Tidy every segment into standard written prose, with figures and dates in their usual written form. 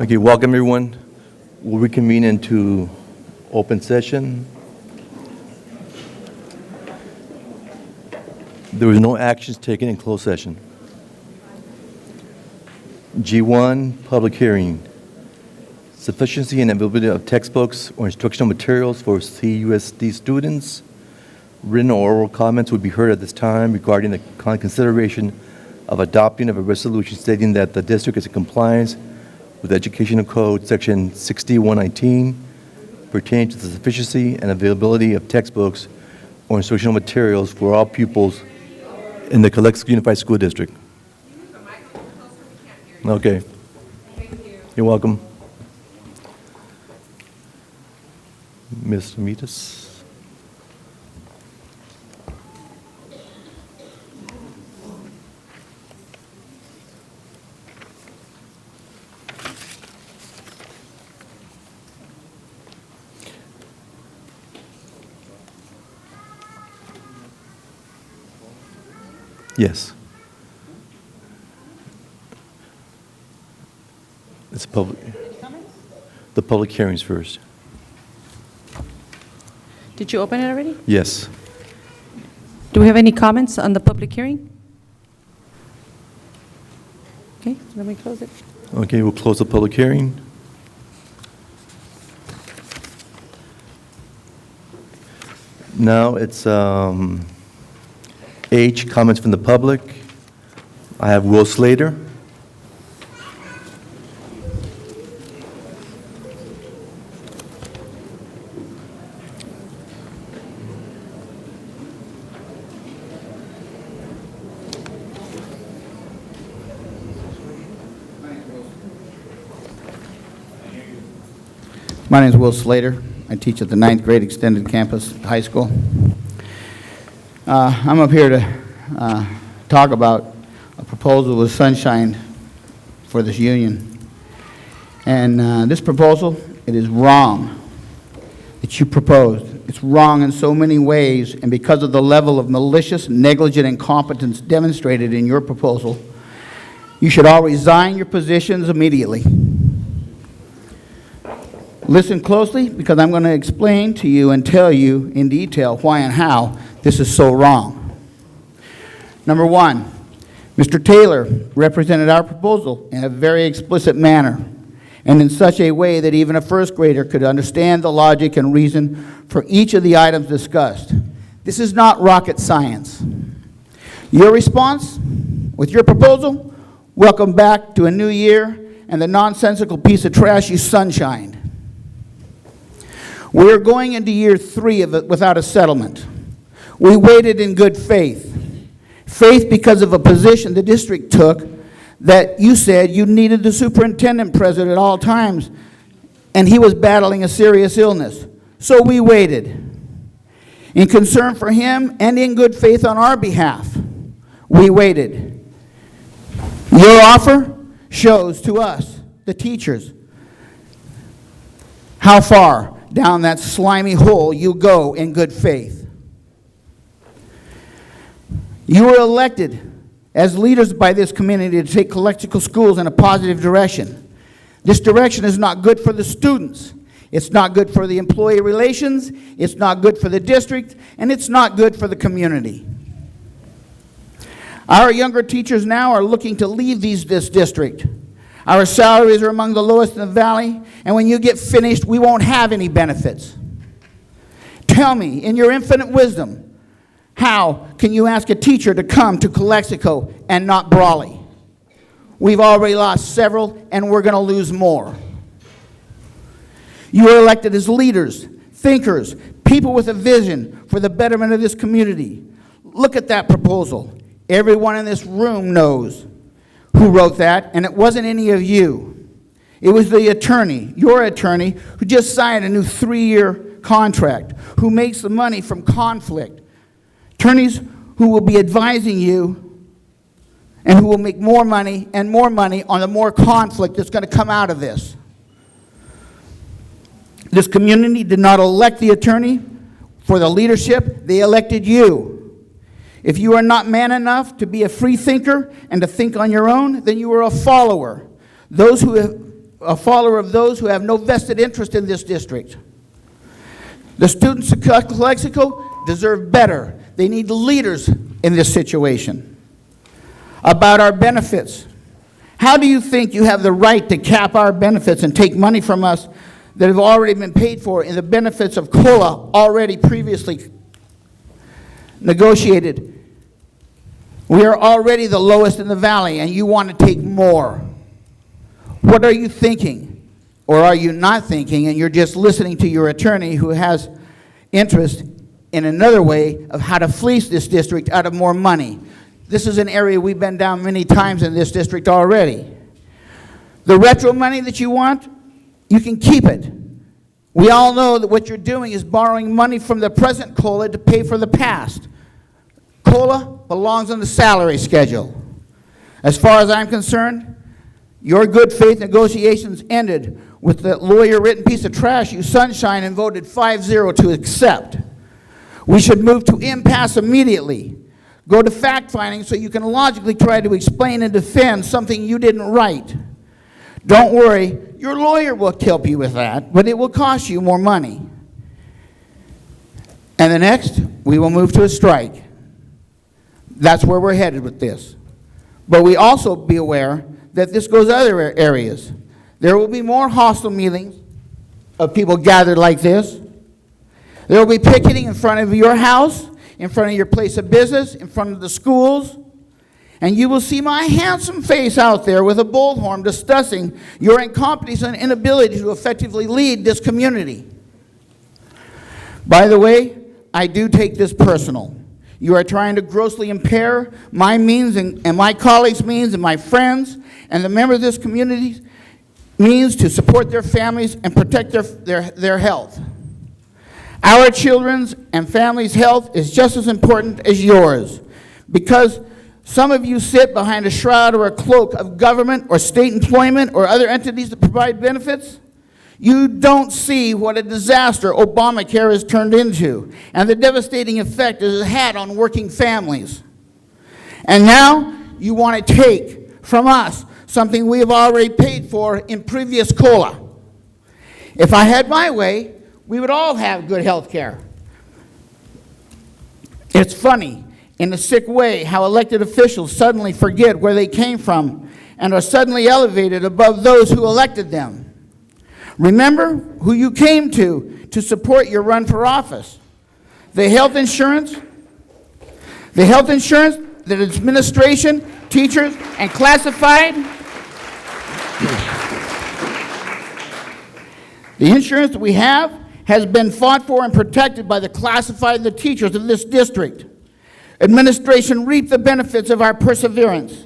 Okay, welcome everyone. We'll reconvene into open session. There was no actions taken in closed session. G1, public hearing. Sufficiency and availability of textbooks or instructional materials for CUSD students. Written or oral comments would be heard at this time regarding the consideration of adopting of a resolution stating that the district is in compliance with Educational Code Section 6119 pertaining to the sufficiency and availability of textbooks or instructional materials for all pupils in the Calexico Unified School District. Okay. Thank you. You're welcome. Ms. Mitas. Yes. It's public. The public hearings first. Did you open it already? Yes. Do we have any comments on the public hearing? Okay, let me close it. Okay, we'll close the public hearing. Now it's H, comments from the public. I have Will Slater. My name is Will Slater. I teach at the 9th grade extended campus high school. I'm up here to talk about a proposal with Sunshine for this union. And this proposal, it is wrong that you proposed. It's wrong in so many ways, and because of the level of malicious, negligent incompetence demonstrated in your proposal, you should all resign your positions immediately. Listen closely, because I'm going to explain to you and tell you in detail why and how this is so wrong. Number one, Mr. Taylor represented our proposal in a very explicit manner and in such a way that even a first grader could understand the logic and reason for each of the items discussed. This is not rocket science. Your response with your proposal, welcome back to a new year and the nonsensical piece of trash you sunshined. We're going into year 3 of it without a settlement. We waited in good faith. Faith because of a position the district took that you said you needed the superintendent present at all times, and he was battling a serious illness. So we waited. In concern for him and in good faith on our behalf, we waited. Your offer shows to us, the teachers, how far down that slimy hole you go in good faith. You were elected as leaders by this community to take Calexico schools in a positive direction. This direction is not good for the students. It's not good for the employee relations. It's not good for the district. And it's not good for the community. Our younger teachers now are looking to leave this district. Our salaries are among the lowest in the valley, and when you get finished, we won't have any benefits. Tell me, in your infinite wisdom, how can you ask a teacher to come to Calexico and not Brawley? We've already lost several, and we're going to lose more. You are elected as leaders, thinkers, people with a vision for the betterment of this community. Look at that proposal. Everyone in this room knows who wrote that, and it wasn't any of you. It was the attorney, your attorney, who just signed a new 3-year contract, who makes the money from conflict. Attorneys who will be advising you and who will make more money and more money on the more conflict that's going to come out of this. This community did not elect the attorney for the leadership, they elected you. If you are not man enough to be a free thinker and to think on your own, then you are a follower. Those who a follower of those who have no vested interest in this district. The students of Calexico deserve better. They need leaders in this situation. About our benefits. How do you think you have the right to cap our benefits and take money from us that have already been paid for in the benefits of COLA already previously negotiated? We are already the lowest in the valley, and you want to take more. What are you thinking? Or are you not thinking, and you're just listening to your attorney who has interest in another way of how to fleece this district out of more money? This is an area we've been down many times in this district already. The retro money that you want, you can keep it. We all know that what you're doing is borrowing money from the present COLA to pay for the past. COLA belongs on the salary schedule. As far as I'm concerned, your good faith negotiations ended with the lawyer-written piece of trash you sunshine and voted 5-0 to accept. We should move to impasse immediately. Go to fact-finding so you can logically try to explain and defend something you didn't write. Don't worry, your lawyer will help you with that, but it will cost you more money. And the next, we will move to a strike. That's where we're headed with this. But we also be aware that this goes other areas. There will be more hostile meetings of people gathered like this. There will be picketing in front of your house, in front of your place of business, in front of the schools. And you will see my handsome face out there with a bullhorn discussing your incompetence and inability to effectively lead this community. By the way, I do take this personal. You are trying to grossly impair my means and my colleagues' means and my friends and the members of this community's means to support their families and protect their health. Our children's and families' health is just as important as yours, because some of you sit behind a shroud or a cloak of government or state employment or other entities that provide benefits. You don't see what a disaster Obamacare has turned into and the devastating effect it has had on working families. And now you want to take from us something we have already paid for in previous COLA. If I had my way, we would all have good health care. It's funny, in a sick way, how elected officials suddenly forget where they came from and are suddenly elevated above those who elected them. Remember who you came to support your run for office. The health insurance that administration, teachers, and classified, the insurance that we have has been fought for and protected by the classified and the teachers of this district. Administration reaped the benefits of our perseverance.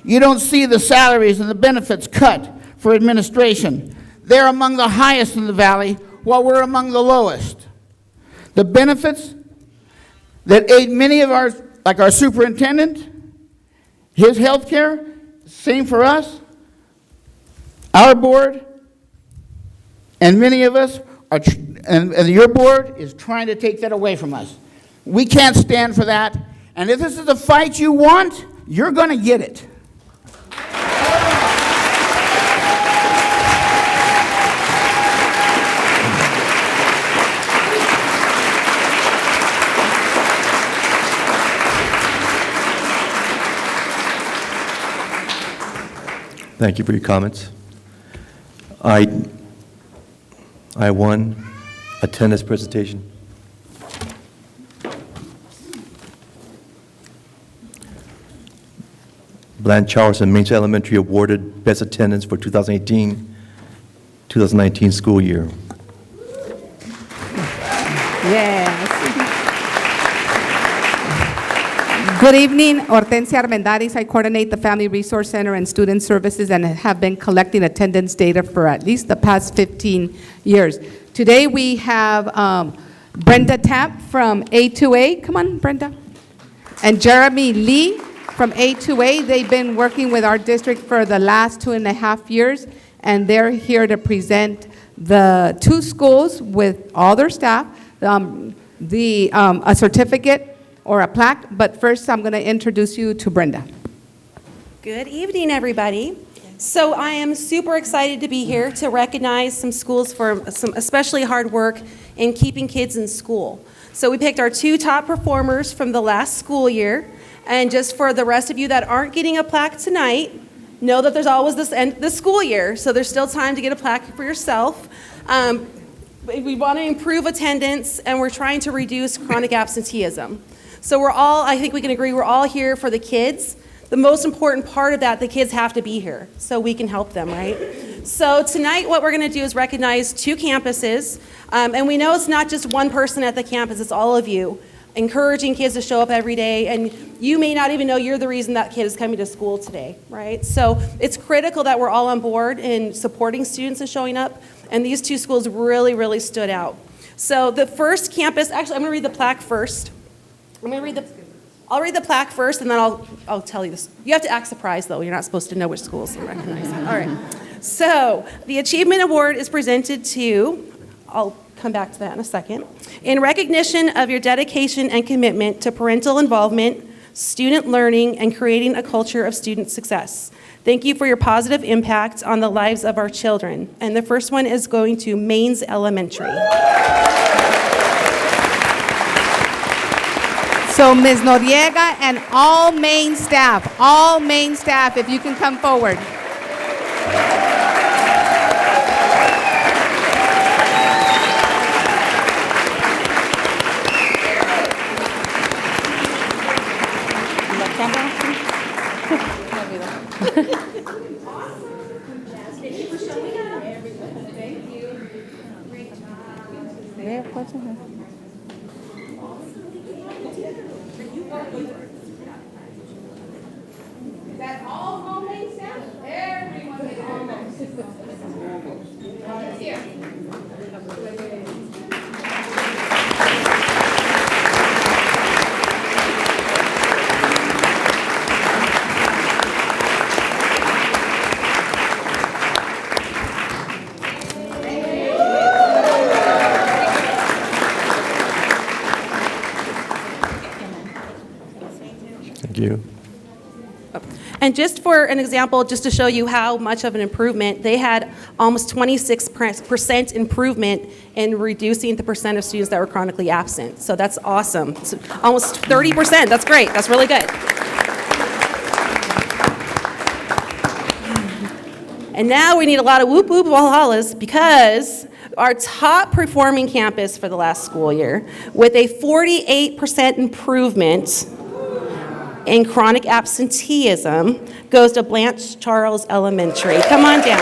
You don't see the salaries and the benefits cut for administration. They're among the highest in the valley, while we're among the lowest. The benefits that aid many of our, like our superintendent, his health care, same for us, our board, and many of us, and your board is trying to take that away from us. We can't stand for that, and if this is the fight you want, you're going to get it. Thank you for your comments. I1, attend this presentation. Blanchard and Main Elementary awarded best attendance for 2018-2019 school year. Yes. Good evening, Hortensia Armendariz. I coordinate the Family Resource Center and Student Services and have been collecting attendance data for at least the past 15 years. Today we have Brenda Tapp from A2A. Come on, Brenda. And Jeremy Lee from A2A. They've been working with our district for the last 2.5 years, and they're here to present the two schools with all their staff, a certificate or a plaque, but first I'm going to introduce you to Brenda. Good evening, everybody. So I am super excited to be here to recognize some schools for some especially hard work in keeping kids in school. So we picked our 2 top performers from the last school year. And just for the rest of you that aren't getting a plaque tonight, know that there's always this end of the school year, so there's still time to get a plaque for yourself. We want to improve attendance, and we're trying to reduce chronic absenteeism. So we're all, I think we can agree, we're all here for the kids. The most important part of that, the kids have to be here so we can help them, right? So tonight what we're going to do is recognize 2 campuses, and we know it's not just one person at the campus, it's all of you, encouraging kids to show up every day, and you may not even know you're the reason that kid is coming to school today, right? So it's critical that we're all on board in supporting students and showing up, and these 2 schools really, really stood out. So the first campus, actually I'm going to read the plaque first. I'll read the plaque first, and then I'll tell you this. You have to act surprised, though. You're not supposed to know which schools you're recognizing. All right. So the Achievement Award is presented to, I'll come back to that in a second, in recognition of your dedication and commitment to parental involvement, student learning, and creating a culture of student success. Thank you for your positive impact on the lives of our children. And the first one is going to Mains Elementary. So Ms. Noriega and all main staff, if you can come forward. Is that all homemade staff? Everyone is almost. Here. Thank you. And just for an example, just to show you how much of an improvement, they had almost 26% improvement in reducing the percent of students that were chronically absent. So that's awesome. So almost 30%, that's great, that's really good. And now we need a lot of whoop whoop walhallas because our top performing campus for the last school year with a 48% improvement in chronic absenteeism goes to Blanche Charles Elementary. Come on down.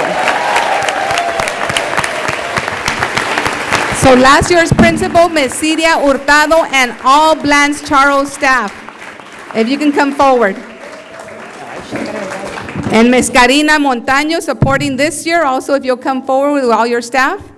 So last year's principal, Ms. Ciria Hurtado, and all Blanche Charles staff, if you can come forward. And Ms. Karina Montaño supporting this year, also if you'll come forward with all your staff.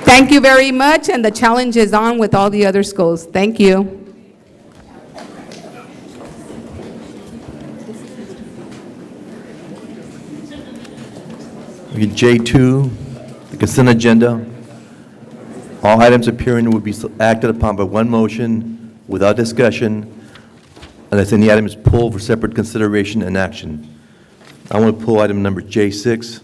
Thank you very much, and the challenge is on with all the other schools. Thank you. Okay, J2, the consent agenda. All items appearing will be acted upon by one motion without discussion unless any item is pulled for separate consideration and action. I want to pull item number J6.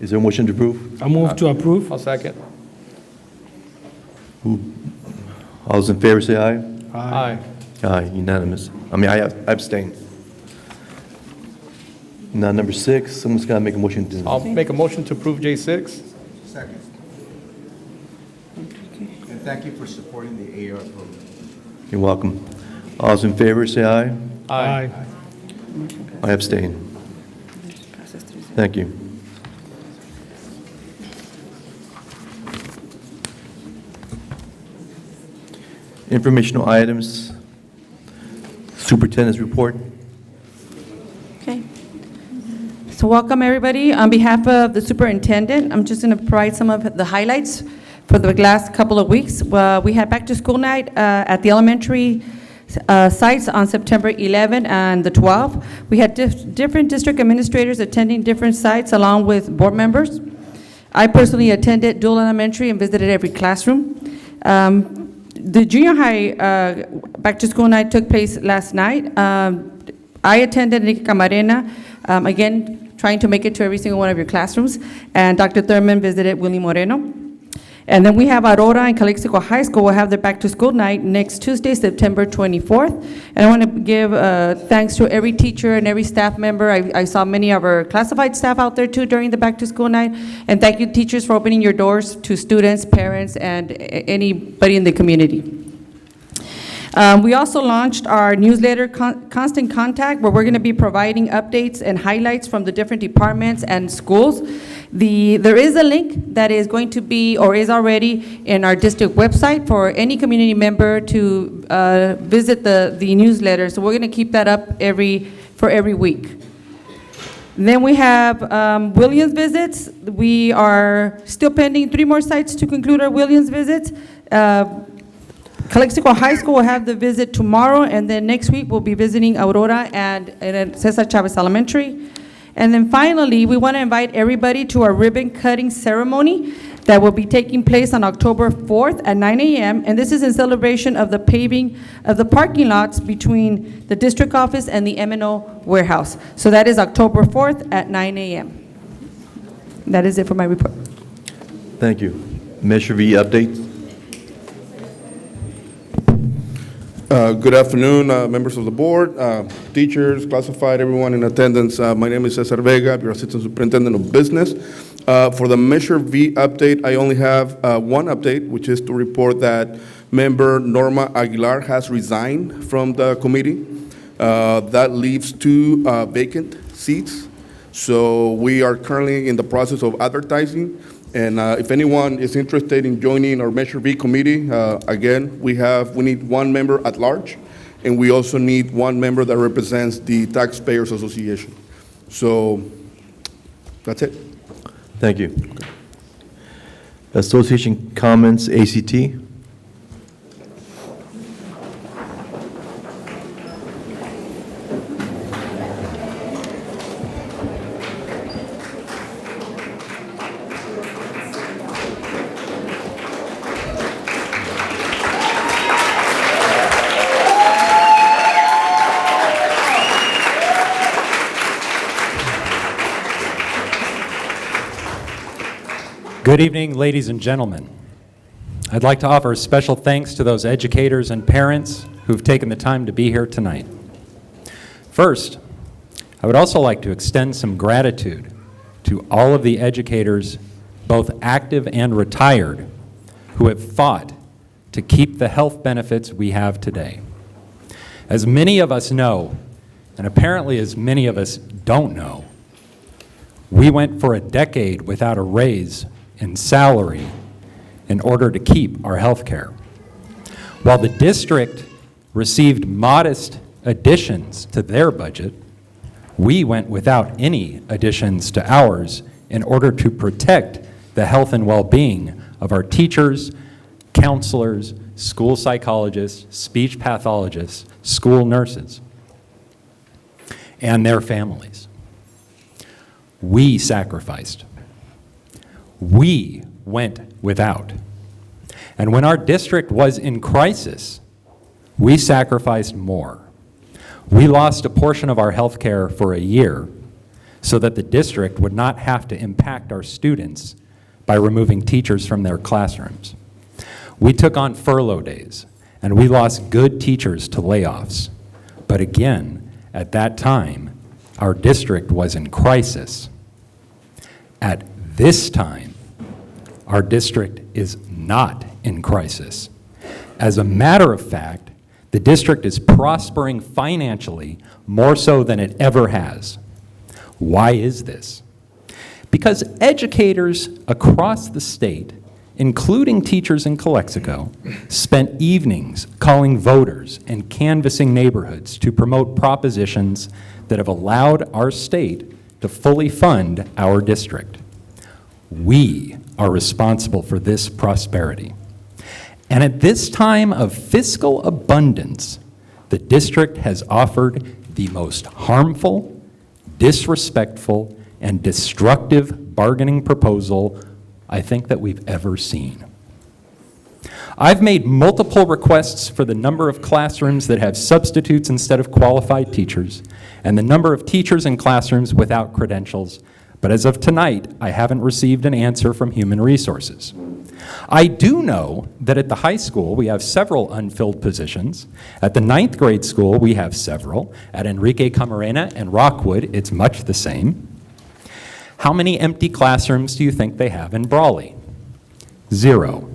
Is there a motion to approve? I move to approve. I'll second. All those in favor say aye. Aye. Aye, unanimous. I abstain. Now, number 6, someone's got to make a motion to... I'll make a motion to approve J6. thank you for supporting the AR program. You're welcome. All those in favor, say aye. Aye. I abstain. Thank you. Informational items. Superintendent's report. Okay. So welcome, everybody. On behalf of the superintendent, I'm just going to provide some of the highlights for the last couple of weeks. We had back-to-school night at the elementary sites on September 11 and the 12th. We had different district administrators attending different sites along with board members. I personally attended Dual Elementary and visited every classroom. The junior high back-to-school night took place last night. I attended Enrique Camarena, again, trying to make it to every single one of your classrooms, and Dr. Thurman visited Willie Moreno. And then we have Aurora and Calexico High School will have their back-to-school night next Tuesday, September 24th. And I want to give thanks to every teacher and every staff member. I saw many of our classified staff out there too during the back-to-school night. And thank you, teachers, for opening your doors to students, parents, and anybody in the community. We also launched our newsletter, Constant Contact, where we're going to be providing updates and highlights from the different departments and schools. There is a link that is going to be, or is already, in our district website for any community member to visit the newsletter. So we're going to keep that up for every week. Then we have Williams visits. We are still pending 3 more sites to conclude our Williams visits. Calexico High School will have the visit tomorrow, and then next week we'll be visiting Aurora and Cesar Chavez Elementary. And then finally, we want to invite everybody to our ribbon cutting ceremony that will be taking place on October 4th at 9 a.m. And this is in celebration of the paving of the parking lots between the district office and the M&O warehouse. So that is October 4th at 9 a.m. That is it for my report. Thank you. Measure V update. Good afternoon, members of the board, teachers, classified, everyone in attendance. My name is Cesar Vega, I'm your Assistant Superintendent of Business. For the Measure V update, I only have one update, which is to report that member Norma Aguilar has resigned from the committee. That leaves 2 vacant seats. So we are currently in the process of advertising. And if anyone is interested in joining our Measure V committee, again, we need 1 member at large, and we also need 1 member that represents the Taxpayers Association. So that's it. Thank you. Association comments, ACT. Good evening, ladies and gentlemen. I'd like to offer special thanks to those educators and parents who've taken the time to be here tonight. First, I would also like to extend some gratitude to all of the educators, both active and retired, who have fought to keep the health benefits we have today. As many of us know, and apparently as many of us don't know, we went for a decade without a raise in salary in order to keep our health care. While the district received modest additions to their budget, we went without any additions to ours in order to protect the health and well-being of our teachers, counselors, school psychologists, speech pathologists, school nurses, and their families. We sacrificed. We went without. And when our district was in crisis, we sacrificed more. We lost a portion of our health care for a year so that the district would not have to impact our students by removing teachers from their classrooms. We took on furlough days, and we lost good teachers to layoffs. But again, at that time, our district was in crisis. At this time, our district is not in crisis. As a matter of fact, the district is prospering financially more so than it ever has. Why is this? Because educators across the state, including teachers in Calexico, spent evenings calling voters and canvassing neighborhoods to promote propositions that have allowed our state to fully fund our district. We are responsible for this prosperity. And at this time of fiscal abundance, the district has offered the most harmful, disrespectful, and destructive bargaining proposal I think that we've ever seen. I've made multiple requests for the number of classrooms that have substitutes instead of qualified teachers, and the number of teachers in classrooms without credentials, but as of tonight, I haven't received an answer from Human Resources. I do know that at the high school, we have several unfilled positions. At the 9th grade school, we have several. At Enrique Camarena and Rockwood, it's much the same. How many empty classrooms do you think they have in Brawley? 0.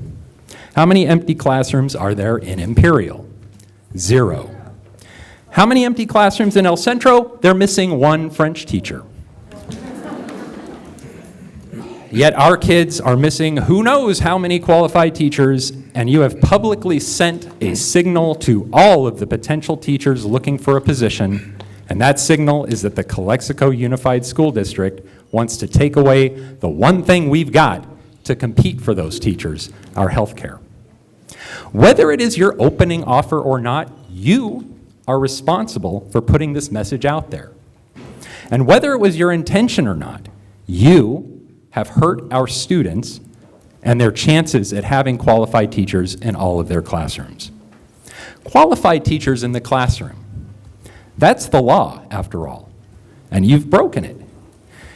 How many empty classrooms are there in Imperial? 0. How many empty classrooms in El Centro? They're missing 1 French teacher. Yet our kids are missing who knows how many qualified teachers, and you have publicly sent a signal to all of the potential teachers looking for a position, and that signal is that the Calexico Unified School District wants to take away the one thing we've got to compete for those teachers, our health care. Whether it is your opening offer or not, you are responsible for putting this message out there. And whether it was your intention or not, you have hurt our students and their chances at having qualified teachers in all of their classrooms. Qualified teachers in the classroom. That's the law, after all, and you've broken it.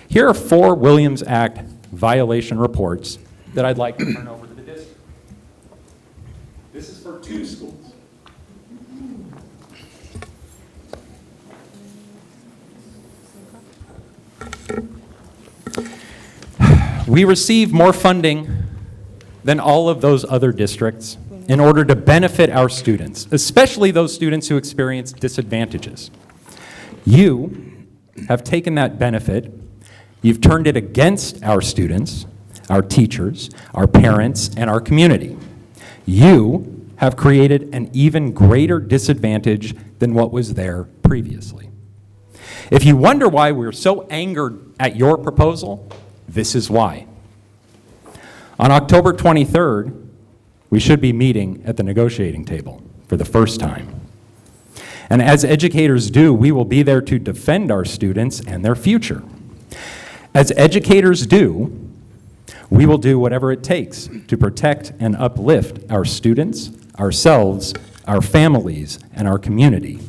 Here are 4 Williams Act violation reports that I'd like to turn over to the district. This is for 2 schools. We receive more funding than all of those other districts in order to benefit our students, especially those students who experience disadvantages. You have taken that benefit, you've turned it against our students, our teachers, our parents, and our community. You have created an even greater disadvantage than what was there previously. If you wonder why we're so angered at your proposal, this is why. On October 23rd, we should be meeting at the negotiating table for the first time. And as educators do, we will be there to defend our students and their future. As educators do, we will do whatever it takes to protect and uplift our students, ourselves, our families, and our community.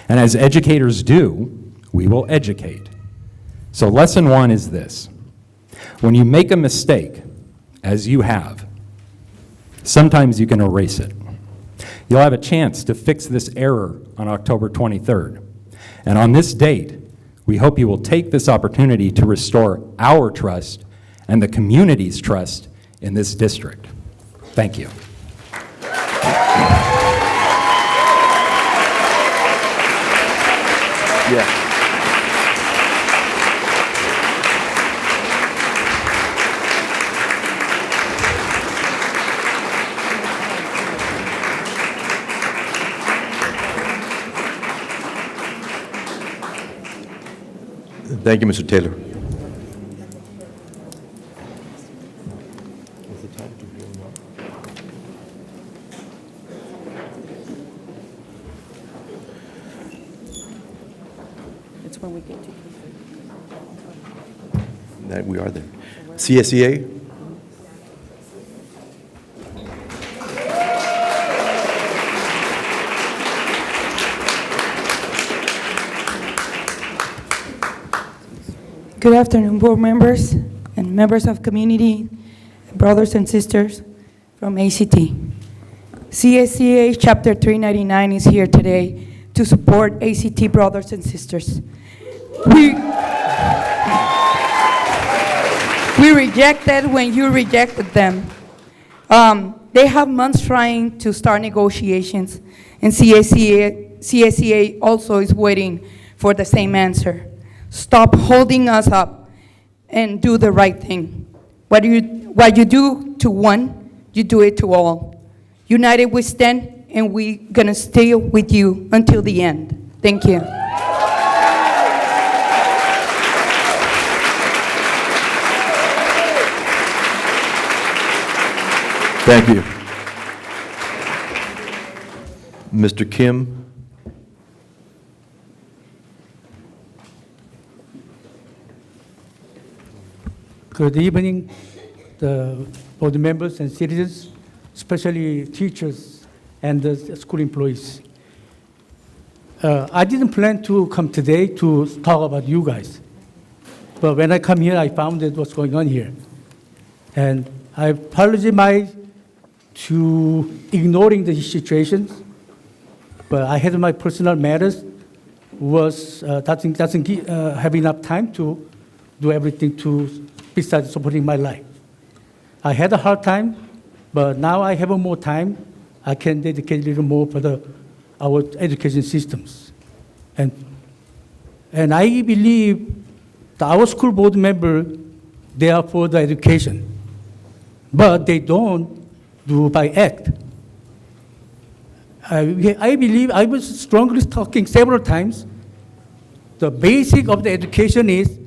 And as educators do, we will educate. So lesson 1 is this. When you make a mistake, as you have, sometimes you can erase it. You'll have a chance to fix this error on October 23rd. And on this date, we hope you will take this opportunity to restore our trust and the community's trust in this district. Thank you. Yeah. Thank you, Mr. Taylor. It's when we get to. That we are there. CSEA? Good afternoon, board members and members of community, brothers and sisters from ACT. CSCA Chapter 399 is here today to support ACT brothers and sisters. We rejected when you rejected them. They have months trying to start negotiations, and CSEA also is waiting for the same answer. Stop holding us up and do the right thing. What you do to one, you do it to all. United we stand, and we're gonna stay with you until the end. Thank you. Thank you. Mr. Kim? Good evening, the board members and citizens, especially teachers and the school employees. I didn't plan to come today to talk about you guys, but when I come here, I found out what's going on here. And I apologize to ignoring the situation, but I had my personal matters, doesn't have enough time to do everything besides supporting my life. I had a hard time, but now I have more time. I can dedicate a little more for our education systems. And I believe that our school board member, they are for the education, but they don't do by act. I believe, I was strongly talking several times, the basic of the education is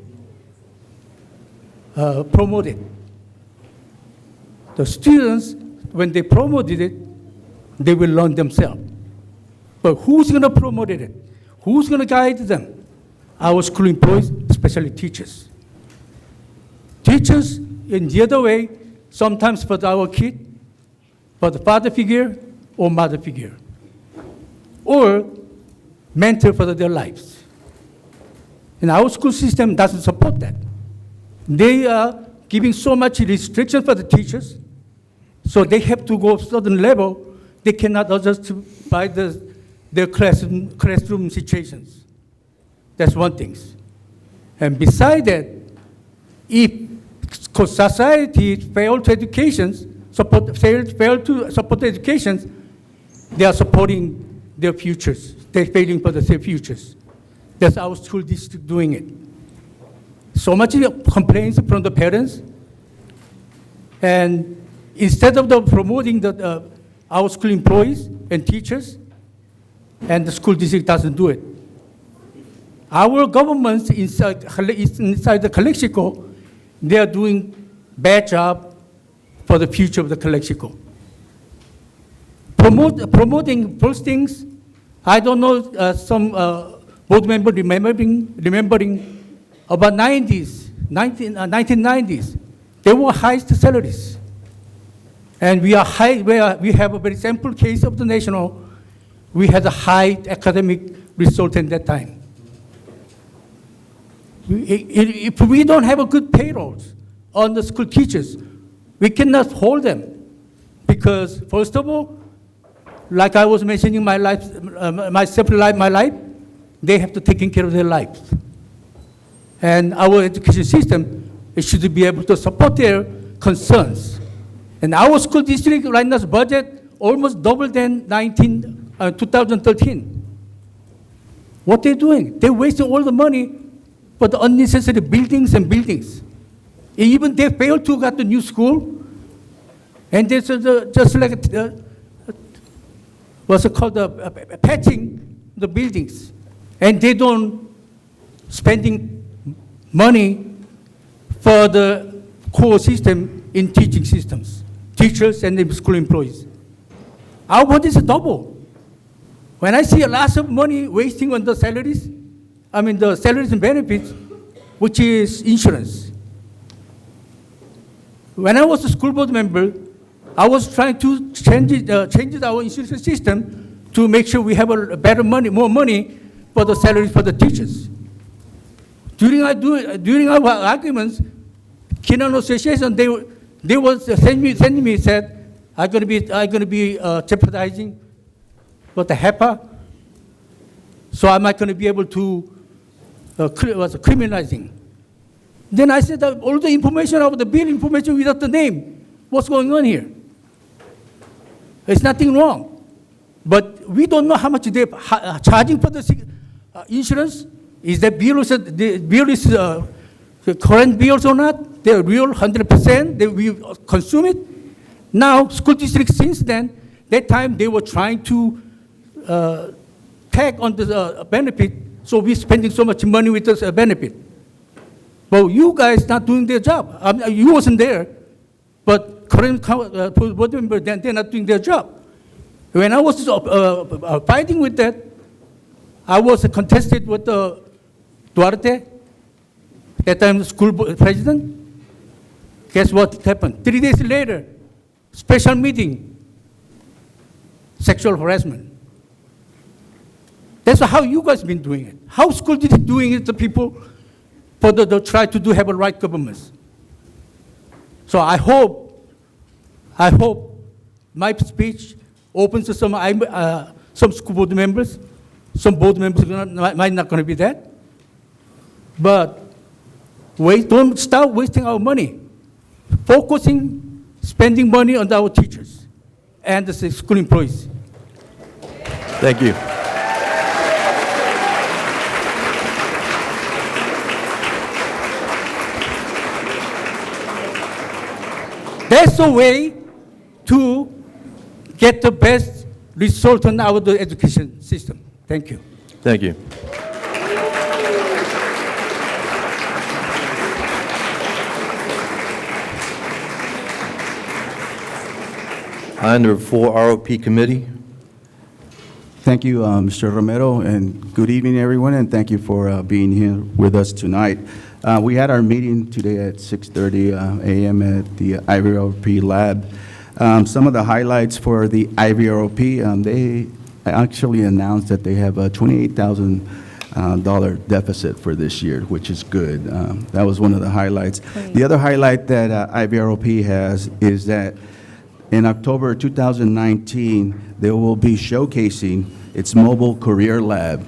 promoted. The students, when they promoted it, they will learn themselves. But who's going to promote it? Who's going to guide them? Our school employees, especially teachers. Teachers, in the other way, sometimes for our kid, for the father figure or mother figure, or mentor for their lives. And our school system doesn't support that. They are giving so much restriction for the teachers, so they have to go to a certain level. They cannot adjust by their classroom situations. That's one thing. And beside that, if society fail to education, fail to support education, they are supporting their futures. They're failing for their futures. That's our school district doing it. So much complaints from the parents, and instead of promoting our school employees and teachers, and the school district doesn't do it. Our governments inside the Calexico, they are doing bad job for the future of the Calexico. Promoting those things, I don't know, some board member remembering about 1990s, there were highest salaries. And we have a very simple case of the national. We had a high academic result in that time. If we don't have a good payrolls on the school teachers, we cannot hold them. Because first of all, like I was mentioning my life, they have to take care of their lives. And our education system, it should be able to support their concerns. And our school district right now's budget almost double than 2013. What they're doing? They're wasting all the money for the unnecessary buildings and buildings. Even they failed to get the new school, and there's just like what's it called, patching the buildings, and they don't spending money for the core system in teaching systems, teachers and the school employees. Our budget is double. When I see a lot of money wasting on the salaries, the salaries and benefits, which is insurance. When I was a school board member, I was trying to change our insurance system to make sure we have more money for the salaries for the teachers. During our arguments, Kinano Association, they were sending me said, I'm going to be jeopardizing what the HEPA, so am I going to be able to criminalizing? Then I said all the information of the bill information without the name. What's going on here? There's nothing wrong. But we don't know how much they're charging for the insurance. Is the bill is the current bills or not? They're real 100%. We consume it. Now, school districts since then, that time they were trying to tag on the benefit, so we're spending so much money with this benefit. But you guys not doing their job. You wasn't there, but current board members, they're not doing their job. When I was fighting with that, I was contested with Duarte, that time school president. Guess what happened? 3 days later, special meeting, sexual harassment. That's how you guys been doing it. How school district doing it to people for the try to have a right government. So I hope my speech opens to some school board members. Some board members might not going to be that. But don't start wasting our money. Focusing, spending money on our teachers and the school employees. Thank you. That's the way to get the best result on our education system. Thank you. Thank you. Item number 4, ROP Committee. Thank you, Mr. Romero, and good evening, everyone, and thank you for being here with us tonight. We had our meeting today at 6:30 a.m. at the IVROP lab. Some of the highlights for the IVROP, they actually announced that they have a $28,000 deficit for this year, which is good. That was one of the highlights. The other highlight that IVROP has is that in October 2019, they will be showcasing its mobile career lab.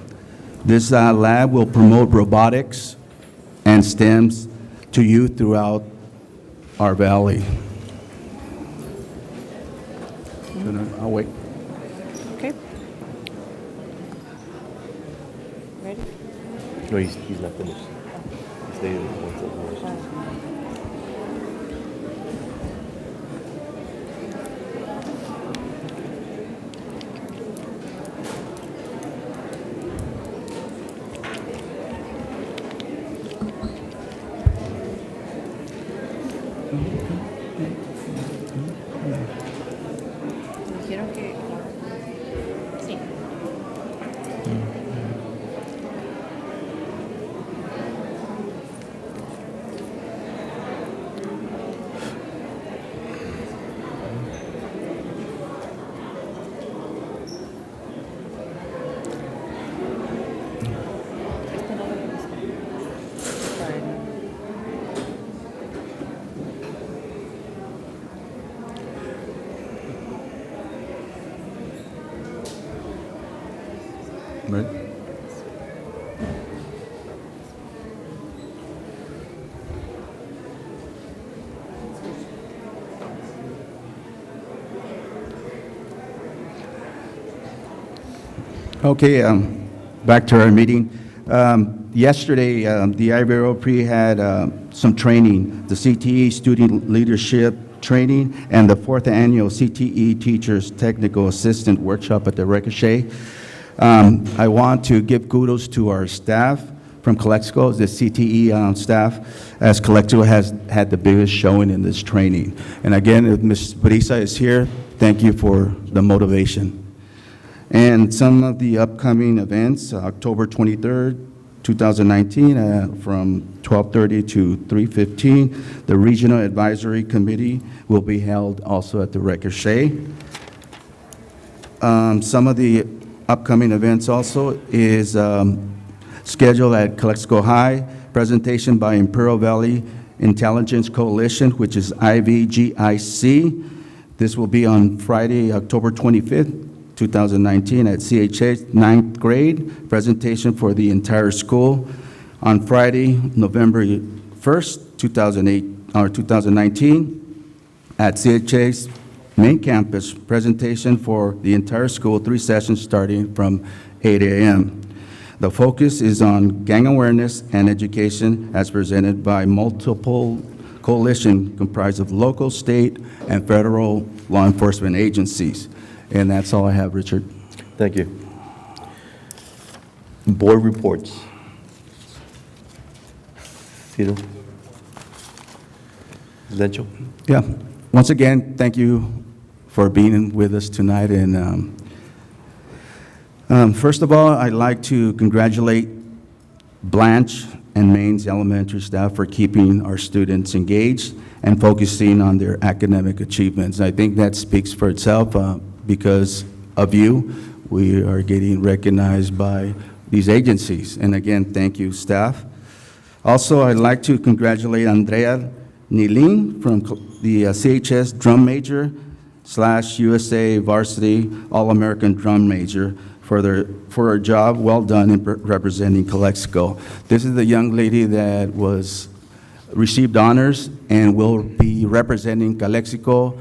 This lab will promote robotics and STEMs to youth throughout our valley. I'll wait. Okay. Ready? No, he's not finished. He's staying. Dijeron que sí. Right. Okay, back to our meeting. Yesterday, the IVROP had some training, the CTE Student Leadership Training and the 4th Annual CTE Teachers Technical Assistant Workshop at the Ricochet. I want to give kudos to our staff from Calexico, the CTE staff, as Calexico has had the biggest showing in this training. And again, if Ms. Brisa is here, thank you for the motivation. And some of the upcoming events, October 23rd, 2019, from 12:30 to 3:15, the Regional Advisory Committee will be held also at the Ricochet. Some of the upcoming events also is scheduled at Calexico High, presentation by Imperial Valley Intelligence Coalition, which is IVGIC. This will be on Friday, October 25th, 2019 at CHH 9th grade, presentation for the entire school. On Friday, November 1st, 2019 at CHH main campus presentation for the entire school, 3 sessions starting from 8 a.m. The focus is on gang awareness and education as presented by multiple coalition comprised of local, state, and federal law enforcement agencies. And that's all I have, Richard. Thank you. Board reports. Cito? Lencho? Yeah. Once again, thank you for being with us tonight. And first of all, I'd like to congratulate Blanche and Maine's elementary staff for keeping our students engaged and focusing on their academic achievements. I think that speaks for itself. Because of you, we are getting recognized by these agencies. And again, thank you, staff. Also, I'd like to congratulate Andrea Nilin from the CHS drum major / USA varsity All-American drum major for her job well done in representing Calexico. This is the young lady that received honors and will be representing Calexico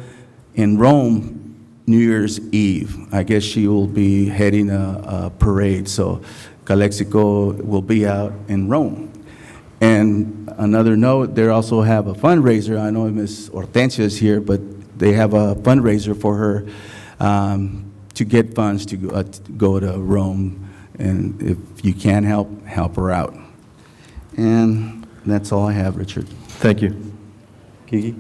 in Rome New Year's Eve. I guess she will be heading a parade, so Calexico will be out in Rome. And another note, they also have a fundraiser. I know Ms. Hortensia is here, but they have a fundraiser for her to get funds to go to Rome. And if you can help her out. And that's all I have, Richard. Thank you. Kiki?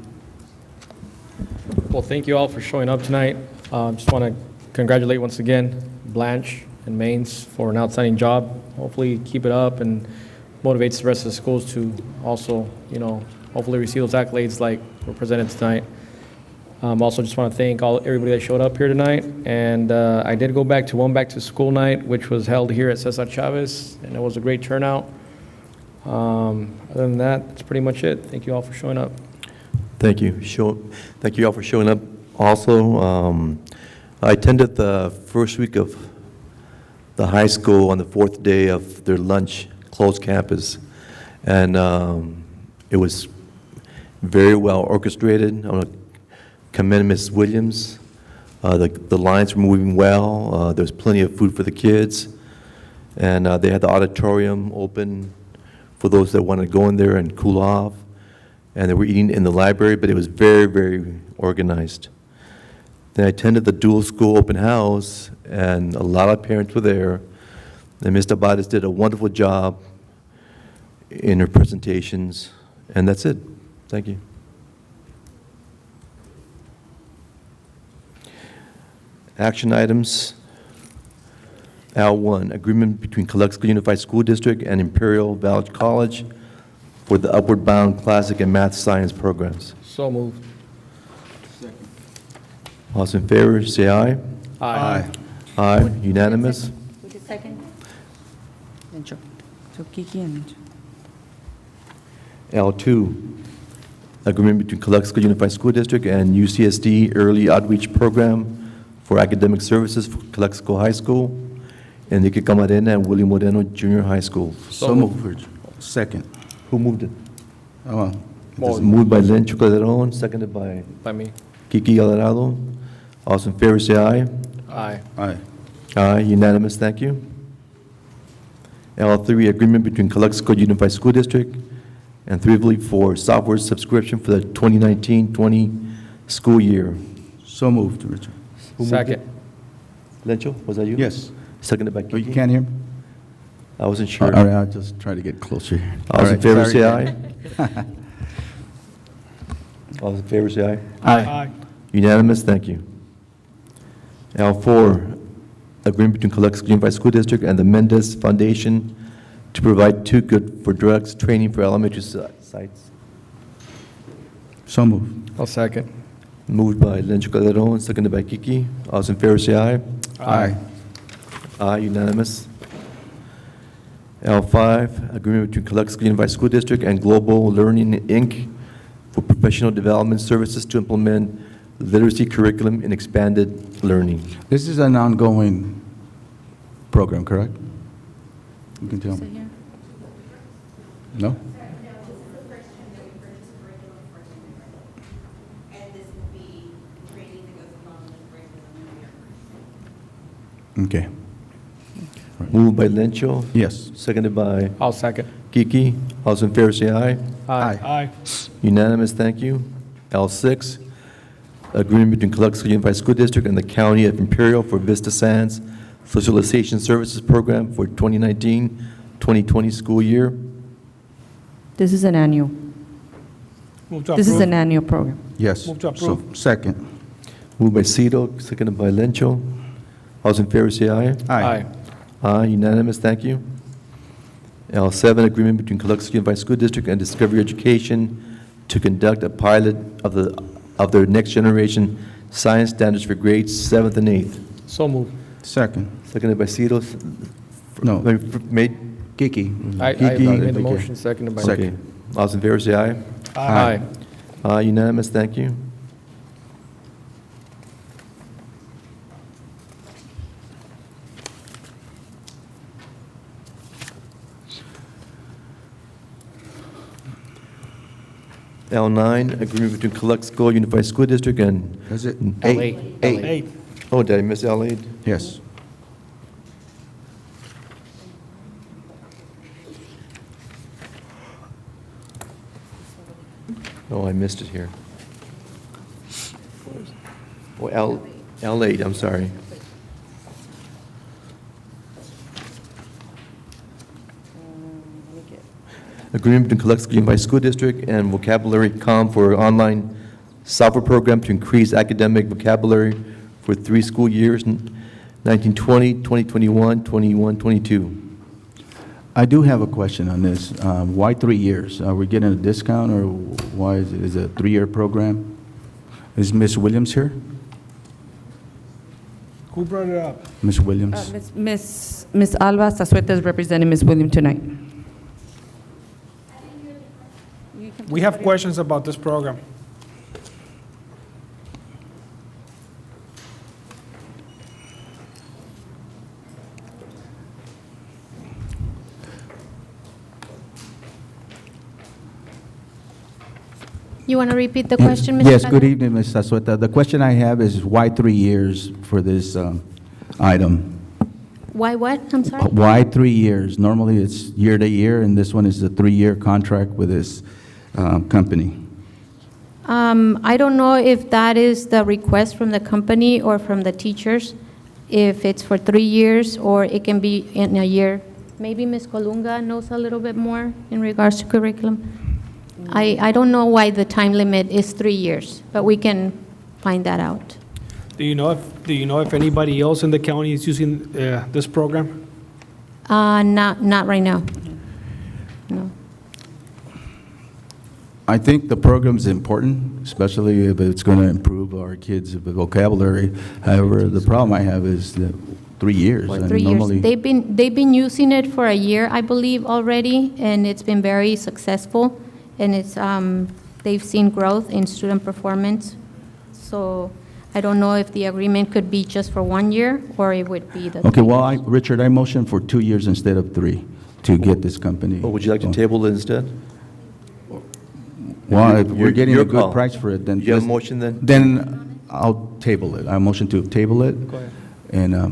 Well, thank you all for showing up tonight. Just want to congratulate once again Blanche and Maines for an outstanding job. Hopefully keep it up and motivates the rest of the schools to also, hopefully receive those accolades like were presented tonight. Also just want to thank everybody that showed up here tonight. And I did go back to one back to school night, which was held here at Cesar Chavez, and it was a great turnout. Other than that, that's pretty much it. Thank you all for showing up. Thank you. Thank you all for showing up. Also, I attended the first week of the high school on the 4th day of their lunch closed campus, and it was very well orchestrated. I want to commend Ms. Williams. The lines were moving well. There was plenty of food for the kids, and they had the auditorium open for those that wanted to go in there and cool off. And they were eating in the library, but it was very, very organized. Then I attended the dual school open house, and a lot of parents were there. And Ms. Tabades did a wonderful job in her presentations, and that's it. Thank you. Action items. L1, agreement between Calexico Unified School District and Imperial Valley College for the Upward Bound Classic and Math Science programs. So moved. All those in favor, say aye. Aye. Aye, unanimous. Who did second? Lencho. So Kiki and Lencho. L2, agreement between Calexico Unified School District and UCSD Early Outreach Program for academic services for Calexico High School, Enrique Camarena and Willie Moreno Junior High School. So moved. Second. Who moved it? Oh, It's moved by Lencho Calderon, seconded by By me. Kiki Alvarado. All those in favor, say aye. Aye. aye. Aye, unanimous, thank you. L3, agreement between Calexico Unified School District and Thrively for software subscription for the 2019-20 school year. So moved, Richard. Who moved Second. it? Lencho, was that you? Yes. Seconded by Oh, you Kiki? can't hear me? I wasn't sure. All right, I'll just try to get closer. All those in right, favor, sorry, say Dan. aye. All those in favor, say aye. Aye. Unanimous, thank you. L4, agreement between Calexico Unified School District and the Mendez Foundation to provide Too Good for Drugs training for elementary sites. So moved. I'll second. Moved by Lencho Calderon, seconded by Kiki. All those in favor, say aye. Aye. Aye, unanimous. L5, agreement between Calexico Unified School District and Global Learning, Inc. for professional development services to implement literacy curriculum in expanded learning. This is an ongoing program, correct? You can tell me. No? And this will be training that goes Okay. Moved by Lencho, Yes. seconded by I'll second. Kiki. All those in favor say aye. Aye. Aye. Unanimous, thank you. L6, agreement between Calexico Unified School District and the County of Imperial for Vista Sands Socialization Services Program for 2019-2020 school year. This is an annual. Move to This is approve. an annual program. Yes. Move to So, approve. second. Moved by Cito, seconded by Lencho. All those in favor say aye. Aye. Aye, unanimous, thank you. L7, agreement between Calexico Unified School District and Discovery Education to conduct a pilot of their next generation science standards for grades 7th and 8th. So moved. Second. Seconded by Cito. No. Made? Kiki. I Kiki. made the Okay. motion, seconded by. Okay. All those in favor say aye. Aye. Aye, unanimous, thank you. L9, agreement between Calexico Unified School District and, Is it? L8. Eight. Eight. oh, did I miss L8? Yes. Oh, I missed it here. Oh, L8, I'm sorry. Agreement between Calexico Unified School District and Vocabulary Com for online software program to increase academic vocabulary for 3 school years, 1920, 2021, 21-22. I do have a question on this. Why 3 years? Are we getting a discount, or why is it a 3-year program? Is Ms. Williams here? Who brought it up? Ms. Williams? Ms. Alba Zazueta is representing Ms. Williams tonight. We have questions about this program. You want to repeat the question, Mr. Yes, good Padilla? evening, Ms. Zazueta. The question I have is why 3 years for this item? Why what? I'm sorry? Why 3 years? Normally, it's year to year, and this one is a 3-year contract with this company. I don't know if that is the request from the company or from the teachers, if it's for 3 years or it can be in a year. Maybe Ms. Colunga knows a little bit more in regards to curriculum. I don't know why the time limit is 3 years, but we can find that out. Do you know if anybody else in the county is using this program? Not right now. No. I think the program's important, especially if it's going to improve our kids' vocabulary. However, the problem I have is that 3 years. For and 3 years. normally- They've been using it for a year, I believe, already, and it's been very successful. And it's, they've seen growth in student performance. So I don't know if the agreement could be just for 1 year, or it would be the. Okay, 3 well, years. Richard, I motion for 2 years instead of 3 to get this company. Or would you like to going. table it instead? Well, if we're Your- getting your a good call. price for it, then. You have a let's- motion then? Then I'll table it. I motion to table it. Go ahead. And, Mr.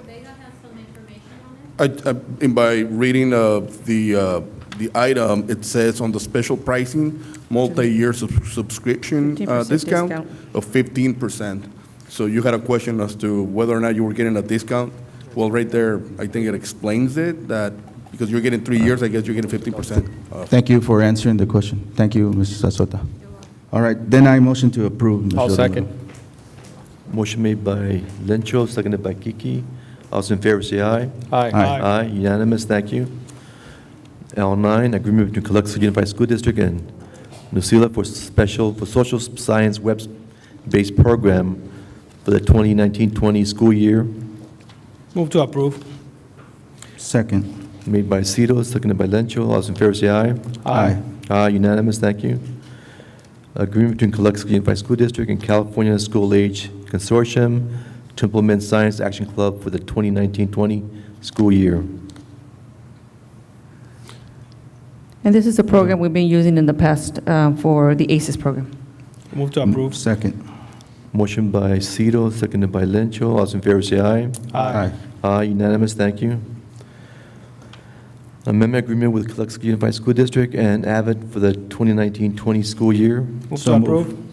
Vega has some information on it. By reading the item, it says on the special pricing, multi-year subscription 15% discount discount. of 15%. So you had a question as to whether or not you were getting a discount. Well, right there, I think it explains it, that because you're getting 3 years, I guess you're getting 15% off. thank you for answering the question. Thank you, Mrs. Sasota. All right, then I motion to approve. Mr. I'll Romero. second. Motion made by Lencho, seconded by Kiki. All those in favor say aye. Aye. Aye, unanimous, thank you. L9, agreement between Calexico Unified School District and Nucila for social science web-based program for the 2019-20 school year, Move to approve. Second. made by Cito, seconded by Lencho. All those in favor say aye. Aye. Aye, unanimous, thank you. Agreement between Calexico Unified School District and California School Age Consortium to implement Science Action Club for the 2019-20 school year. And this is a program we've been using in the past for the ACES program. Move to approve. Second. Motion by Cito, seconded by Lencho. All those in favor say aye. Aye. Unanimous, thank you. Amendment agreement with Calexico Unified School District and Avid for the 2019-20 school year. Move So to moved. approve.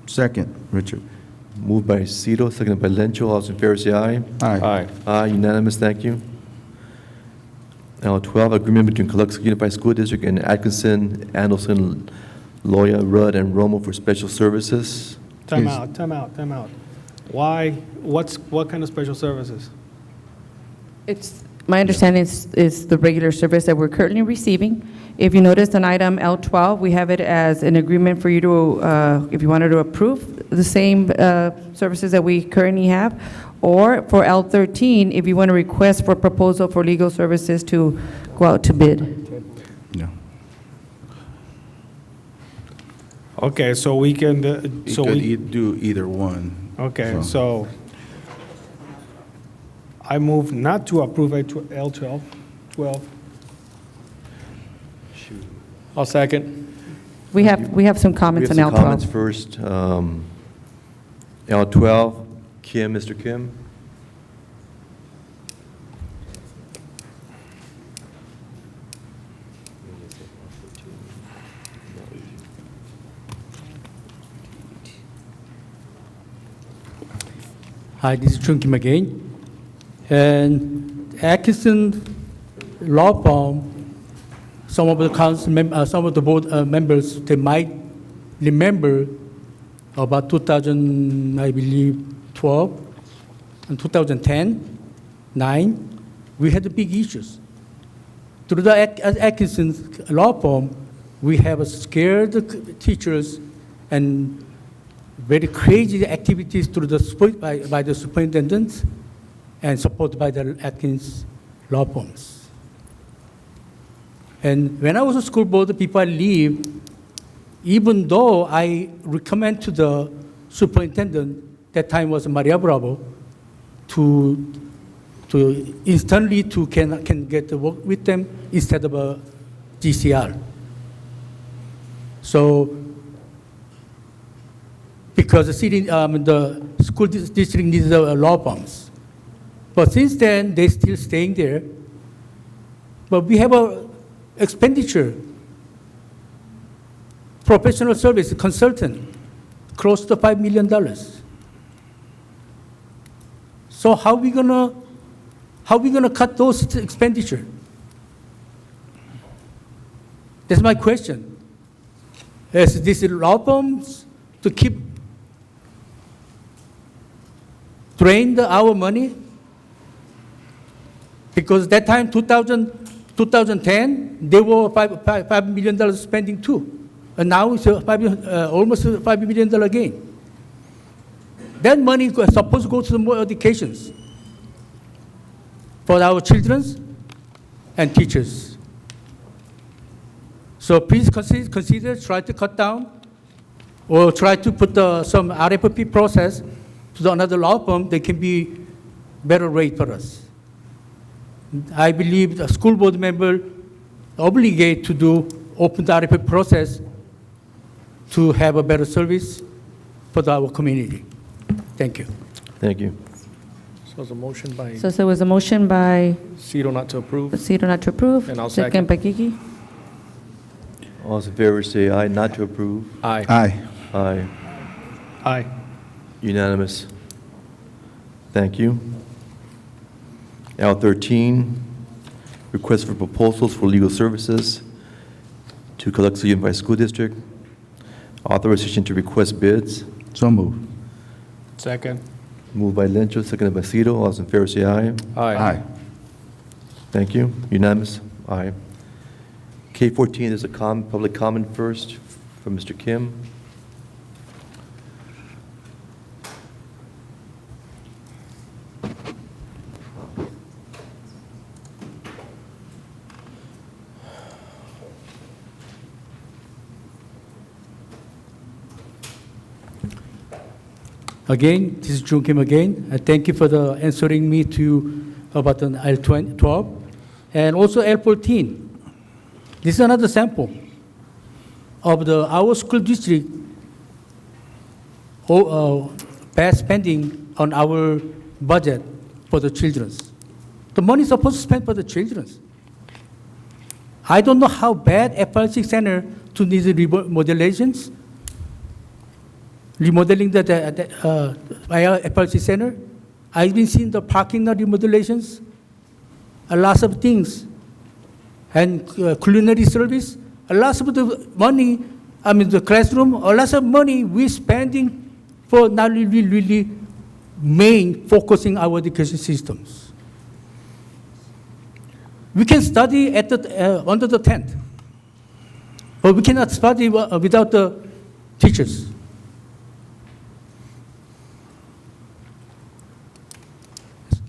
Second, Richard. Moved by Cito, seconded by Lencho. All those in favor say aye. Aye. Aye, unanimous, thank you. L12, agreement between Calexico Unified School District and Atkinson, Andelson, Loya, Rudd, and Romo for special services. Time Yes. out, time out, time out. Why, what kind of special services? It's, my understanding is the regular service that we're currently receiving. If you notice on item L12, we have it as an agreement for you to, if you wanted to approve the same services that we currently have, or for L13, if you want to request for proposal for legal services to go out to bid. Yeah. Okay, so we can, You so could we, do either one. okay, so I move not to approve L12, 12. I'll second. We have some comments on We have some comments L12. first. L12, Kim, Mr. Kim. Hi, this is Chunkim again. And Atkinson Law Firm, some of the some of the board members, they might remember about 2000, I believe, 12 and 2010, 9, we had the big issues. Through the Atkinson Law Firm, we have scared teachers and very crazy activities through the by the superintendents and supported by the Atkins law firms. And when I was a school board, people I leave, even though I recommend to the superintendent, that time was Maria Bravo, to instantly to can get to work with them instead of a GCR. So because the city, the school district needs law firms. But since then, they're still staying there. But we have a expenditure, professional service consultant, close to $5 million. So how we gonna cut those expenditure? That's my question. Is this law firms to keep drain our money? Because that time, 2010, they were $5 million spending too. And now it's almost $5 million again. That money is supposed to go to more educations for our children and teachers. So please consider try to cut down or try to put some RFP process to another law firm. They can be better rate for us. I believe the school board member obligate to do open the RFP process to have a better service for our community. Thank you. Thank you. So it's a motion by So there was a motion by Cito not to approve. Cito not to approve. And I'll Second by Kiki. All those in favor say aye, not to approve. Aye. Aye. Aye. Aye. Unanimous. Thank you. L13, request for proposals for legal services to Calexico Unified School District. Authorization to request bids. So moved. Second. Moved by Lencho, seconded by Cito. All those in favor say aye. Aye. Thank you. Unanimous? Aye. K14, there's a public comment first from Mr. Kim. Again, this is Jun Kim again. I thank you for the answering me to about the L12 and also L14. This is another sample of our school district bad spending on our budget for the children. The money is supposed to spend for the children. I don't know how bad FRC Center to need remodelations, remodeling the FRC Center. I've been seeing the parking lot remodelations, a lot of things, and culinary service, a lot of the money, the classroom, a lot of money we're spending for not really main focusing our education systems. We can study at under the tent, but we cannot study without the teachers.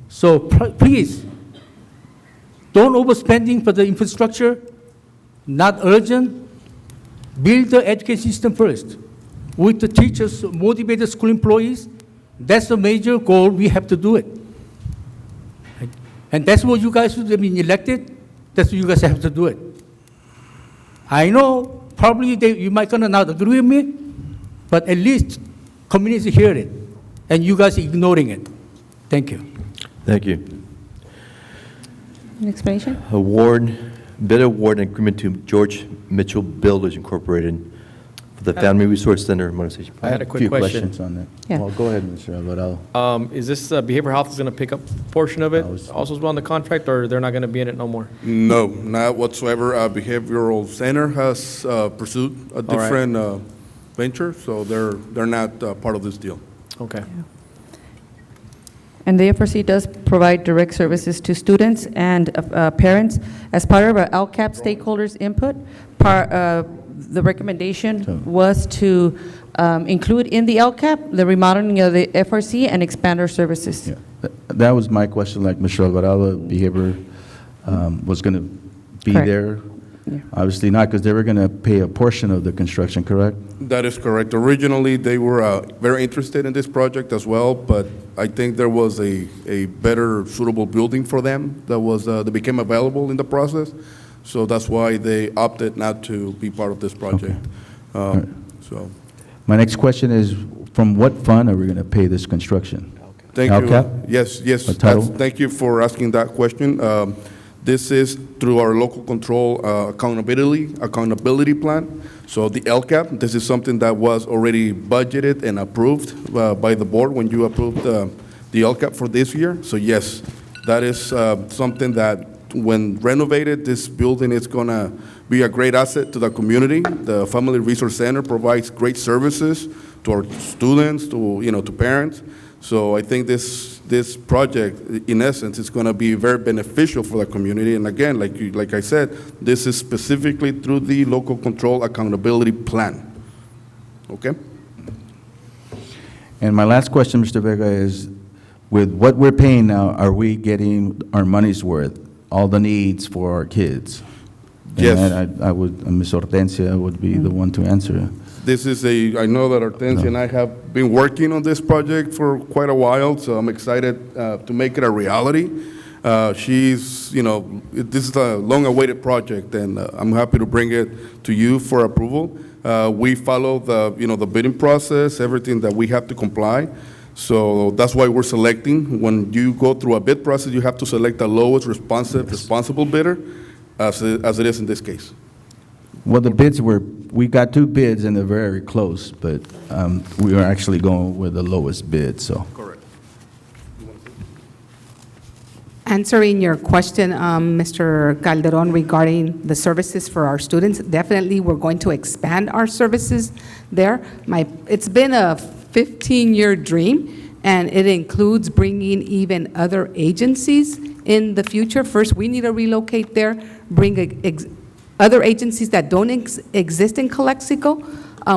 So please, don't overspending for the infrastructure, not urgent. Build the education system first. With the teachers, motivated school employees, that's the major goal, we have to do it. And that's what you guys have been elected, that's what you guys have to do it. I know probably you might not agree with me, but at least communities hear it, and you guys are ignoring it. Thank you. Thank you. An explanation? Bid award and agreement to George Mitchell Builders Incorporated for the Family Resource Center modernization I had project. a quick Few question. questions on that. Yeah. Well, go ahead, Mr. Alvarado. Is this behavioral health is going to pick up a portion of it also as well in the contract, or they're not going to be in it no more? No, not whatsoever. Behavioral Center has pursued a different venture, so they're not part of this deal. Okay. And the FRC does provide direct services to students and parents. As part of our LCAP stakeholders input, the recommendation was to include in the LCAP the remodeling of the FRC and expand our services. Yeah. That was my question, like Mr. Alvarado, behavior was going to be Correct. there. Yeah. Obviously not, because they were going to pay a portion of the construction, correct? That is correct. Originally, they were very interested in this project as well, but I think there was a better suitable building for them that became available in the process. So that's why they opted not to be part of this project. Right. So, My next question is, from what fund are we going to pay this construction? thank you. LCAP? Yes, yes. A title? Thank you for asking that question. This is through our local control accountability plan. So the LCAP, this is something that was already budgeted and approved by the board when you approved the LCAP for this year. So yes, that is something that when renovated, this building is going to be a great asset to the community. The Family Resource Center provides great services to our students, to parents. So I think this project, in essence, is going to be very beneficial for the community. And again, like I said, this is specifically through the local control accountability plan. Okay? And my last question, Mr. Vega, is with what we're paying now, are we getting our money's worth, all the needs for our kids? Yes. And I would, Ms. Hortensia would be the one to answer. This is I know that Hortensia and I have been working on this project for quite a while, so I'm excited to make it a reality. This is a long-awaited project, and I'm happy to bring it to you for approval. We follow the bidding process, everything that we have to comply. So that's why we're selecting. When you go through a bid process, you have to select the lowest responsible bidder, as it is in this case. Well, we got two bids and they're very close, but we are actually going with the lowest bid, so. Correct. Answering your question, Mr. Calderon, regarding the services for our students, definitely we're going to expand our services there. It's been a 15-year dream, and it includes bringing even other agencies in the future. First, we need to relocate there, bring other agencies that don't exist in Calexico.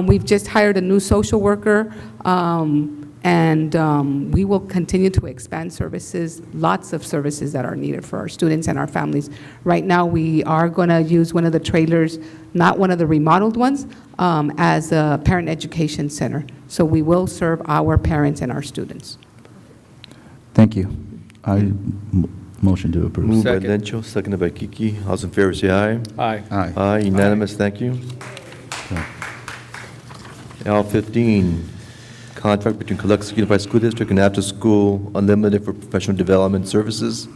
We've just hired a new social worker, and we will continue to expand services, lots of services that are needed for our students and our families. Right now, we are going to use one of the trailers, not one of the remodeled ones, as a parent education center. So we will serve our parents and our students. Thank you. Motion to approve. Moved by Second. Lencho, seconded by Kiki. All those in favor say aye. Aye. Aye. Aye, unanimous, thank you. L15, contract between Calexico Unified School District and After School Unlimited for Professional Development Services.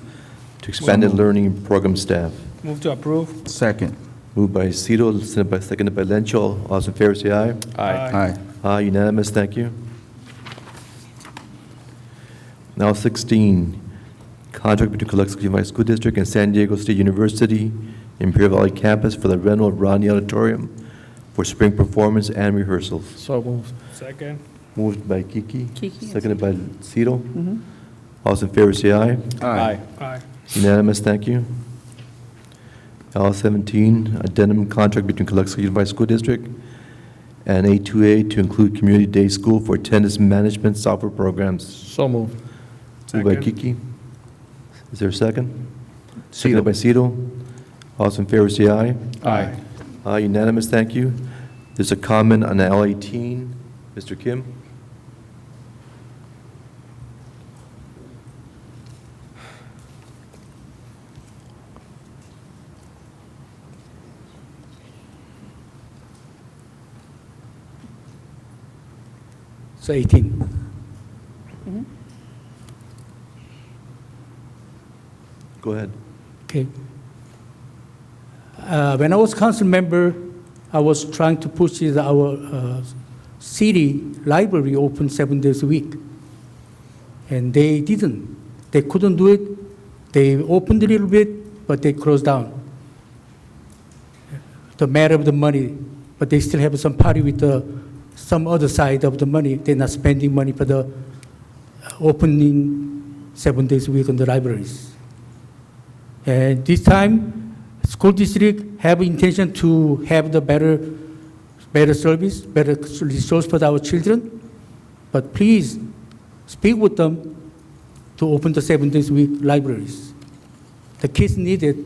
to expanded learning program staff. Move to approve. Second. Moved by Cito, seconded by Lencho. All those in favor say aye. Aye. Aye, unanimous, thank you. Now 16, contract between Calexico Unified School District and San Diego State University Imperial Valley Campus for the rental of Rodney Auditorium for spring performance and rehearsals. So moved. Second. Moved by Kiki. Kiki, yes. Seconded by Cito. All those in favor say aye. Aye. Aye. Unanimous, thank you. L17, addendum contract between Calexico Unified School District and A2A to include Community Day School for attendance management software programs. So moved. Moved by Second. Kiki. Is there a second? Seconded by Cito. All those in favor say aye. Aye. Aye, unanimous, thank you. There's a comment on L18. Mr. Kim? So 18. Go ahead. Okay. When I was council member, I was trying to push our city library open 7 days a week. And they didn't. They couldn't do it. They opened a little bit, but they closed down. The matter of the money, but they still have some party with some other side of the money. They're not spending money for the opening 7 days a week on the libraries. And this time, school district have intention to have the better service, better resource for our children. But please speak with them to open the 7 days a week libraries. The kids need it,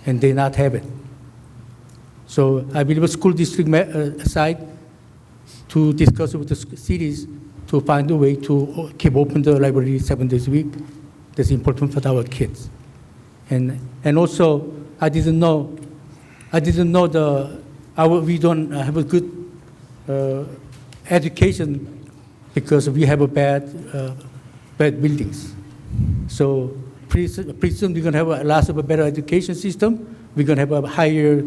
and they not have it. So I believe a school district side to discuss with the cities to find a way to keep open the library 7 days a week. That's important for our kids. And also, I didn't know we don't have a good education because we have a bad buildings. So pretty soon we're going to have a lot of a better education system. We're going to have a higher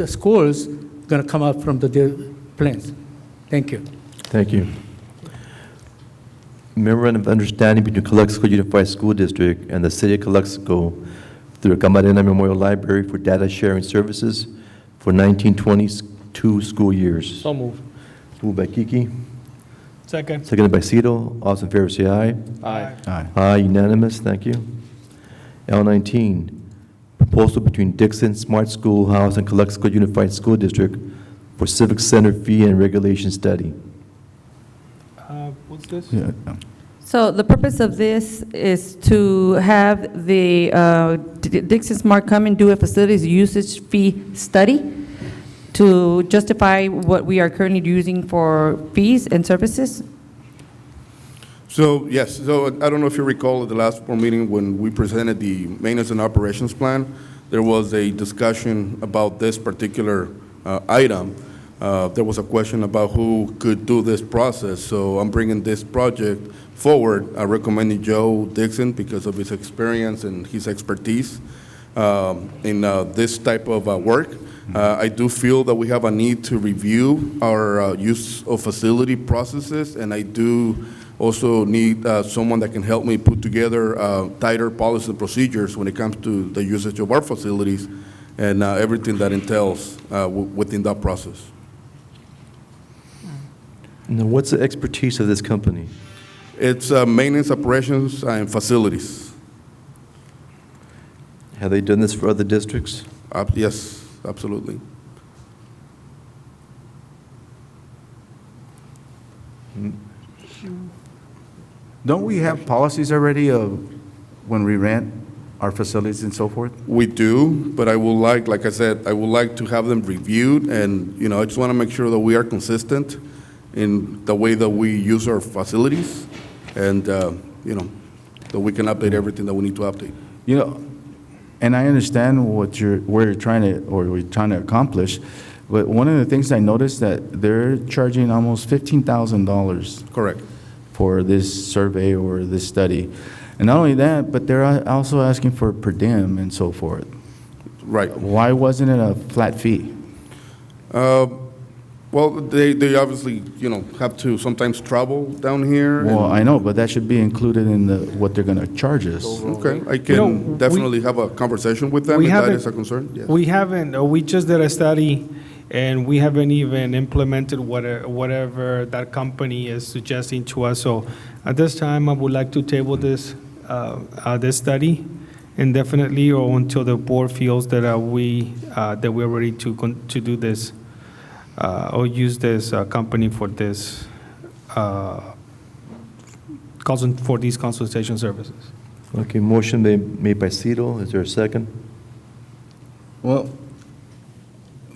scores going to come up from the plans. Thank you. Thank you. Memorandum of Understanding between Calexico Unified School District and the City of Calexico through the Camarena Memorial Library for data sharing services for 1922 school years. So moved. Moved by Kiki. Second. Seconded by Cito. All those in favor say aye. Aye. Aye. Aye, unanimous, thank you. L19, proposal between Dixon Smart Schoolhouse and Calexico Unified School District for Civic Center fee and regulation study. What's this? Yeah. So the purpose of this is to have the Dixon Smart come and do a facilities usage fee study to justify what we are currently using for fees and services. So, yes, so I don't know if you recall at the last board meeting when we presented the maintenance and operations plan, there was a discussion about this particular item. There was a question about who could do this process. So I'm bringing this project forward, recommending Joe Dixon because of his experience and his expertise in this type of work. I do feel that we have a need to review our use of facility processes, and I do also need someone that can help me put together tighter policies and procedures when it comes to the usage of our facilities and everything that entails within that process. Now, what's the expertise of this company? It's maintenance, operations, and facilities. Have they done this for other districts? Yes, absolutely. Don't we have policies already of when we rent our facilities and so forth? We do, but I would like I said, I would like to have them reviewed, and, you know, I just want to make sure that we are consistent in the way that we use our facilities, and, you know, that we can update everything that we need to update. You know, and I understand where you're trying to accomplish, But one of the things I noticed that they're charging almost $15,000 Correct. for this survey or this study. And not only that, but they're also asking for per diem and so forth. Right. Why wasn't it a flat fee? Well, they obviously, have to sometimes travel down here. Well, I know, but that should be included in what they're going to charge us. Okay, I can definitely have a conversation with them we if that haven't- is a concern. Yes. We haven't, we just did a study, and we haven't even implemented whatever that company is suggesting to us. So at this time, I would like to table this study indefinitely, or until the board feels that we're ready to do this, or use this company for this, for these consultation services. Okay, motion made by Cito. Is there a second? Well,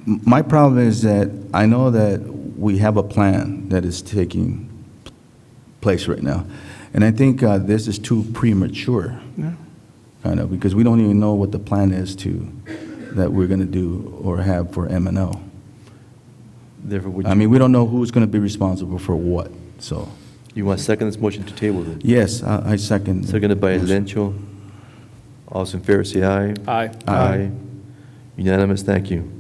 my problem is that I know that we have a plan that is taking place right now. And I think this is too premature, kind of, because we don't even know what the plan is that we're going to do or have for M&O. Therefore, would I mean, we don't know who's going to be responsible for what, so. you want to second this motion to table then? Yes, I second. Seconded by Lencho. All those in favor say aye. Aye. Aye. Unanimous, thank you.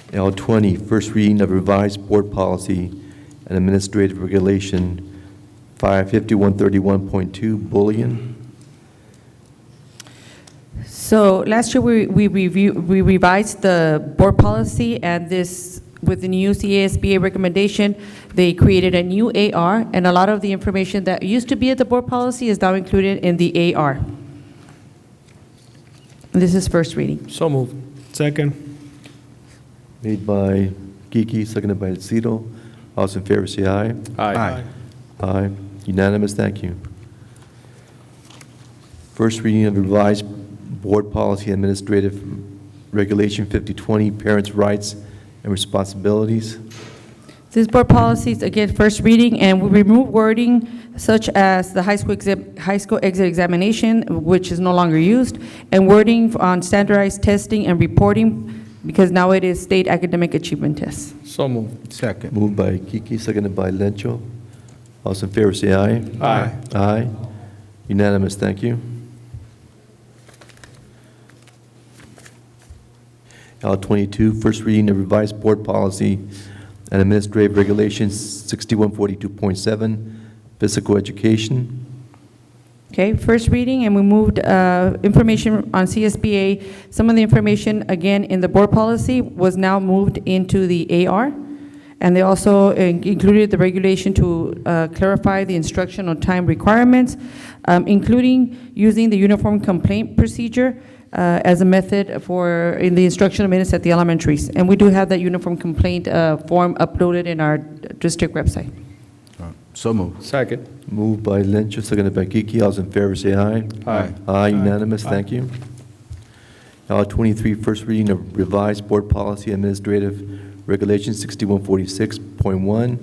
L20, first reading of revised board policy and administrative regulation 55131.2, bullying. So last year, we revised the board policy, and this, with the new CASBA recommendation, they created a new AR, and a lot of the information that used to be at the board policy is now included in the AR. And this is first reading. So moved. Second. Made by Kiki, seconded by Cito. All those in favor say aye. Aye. Aye. Unanimous, thank you. First reading of revised board policy administrative regulation 5020, parents' rights and responsibilities. This board policy is, again, first reading, and we remove wording such as the high school exit examination, which is no longer used, and wording on standardized testing and reporting, because now it is state academic achievement tests. So moved. Second. Moved by Kiki, seconded by Lencho. All those in favor say aye. Aye. Aye. Unanimous, thank you. L22, first reading of revised board policy and administrative regulations 6142.7, physical education. Okay, first reading, and we moved information on CSBA. Some of the information, again, in the board policy was now moved into the AR, and they also included the regulation to clarify the instructional time requirements, including using the uniform complaint procedure as a method in the instructional minutes at the elementaries. And we do have that uniform complaint form uploaded in our district website. So moved. Second. Moved by Lencho, seconded by Kiki. All those in favor say aye. Aye. Aye, unanimous, thank you. L23, first reading of revised board policy administrative regulation 6146.1,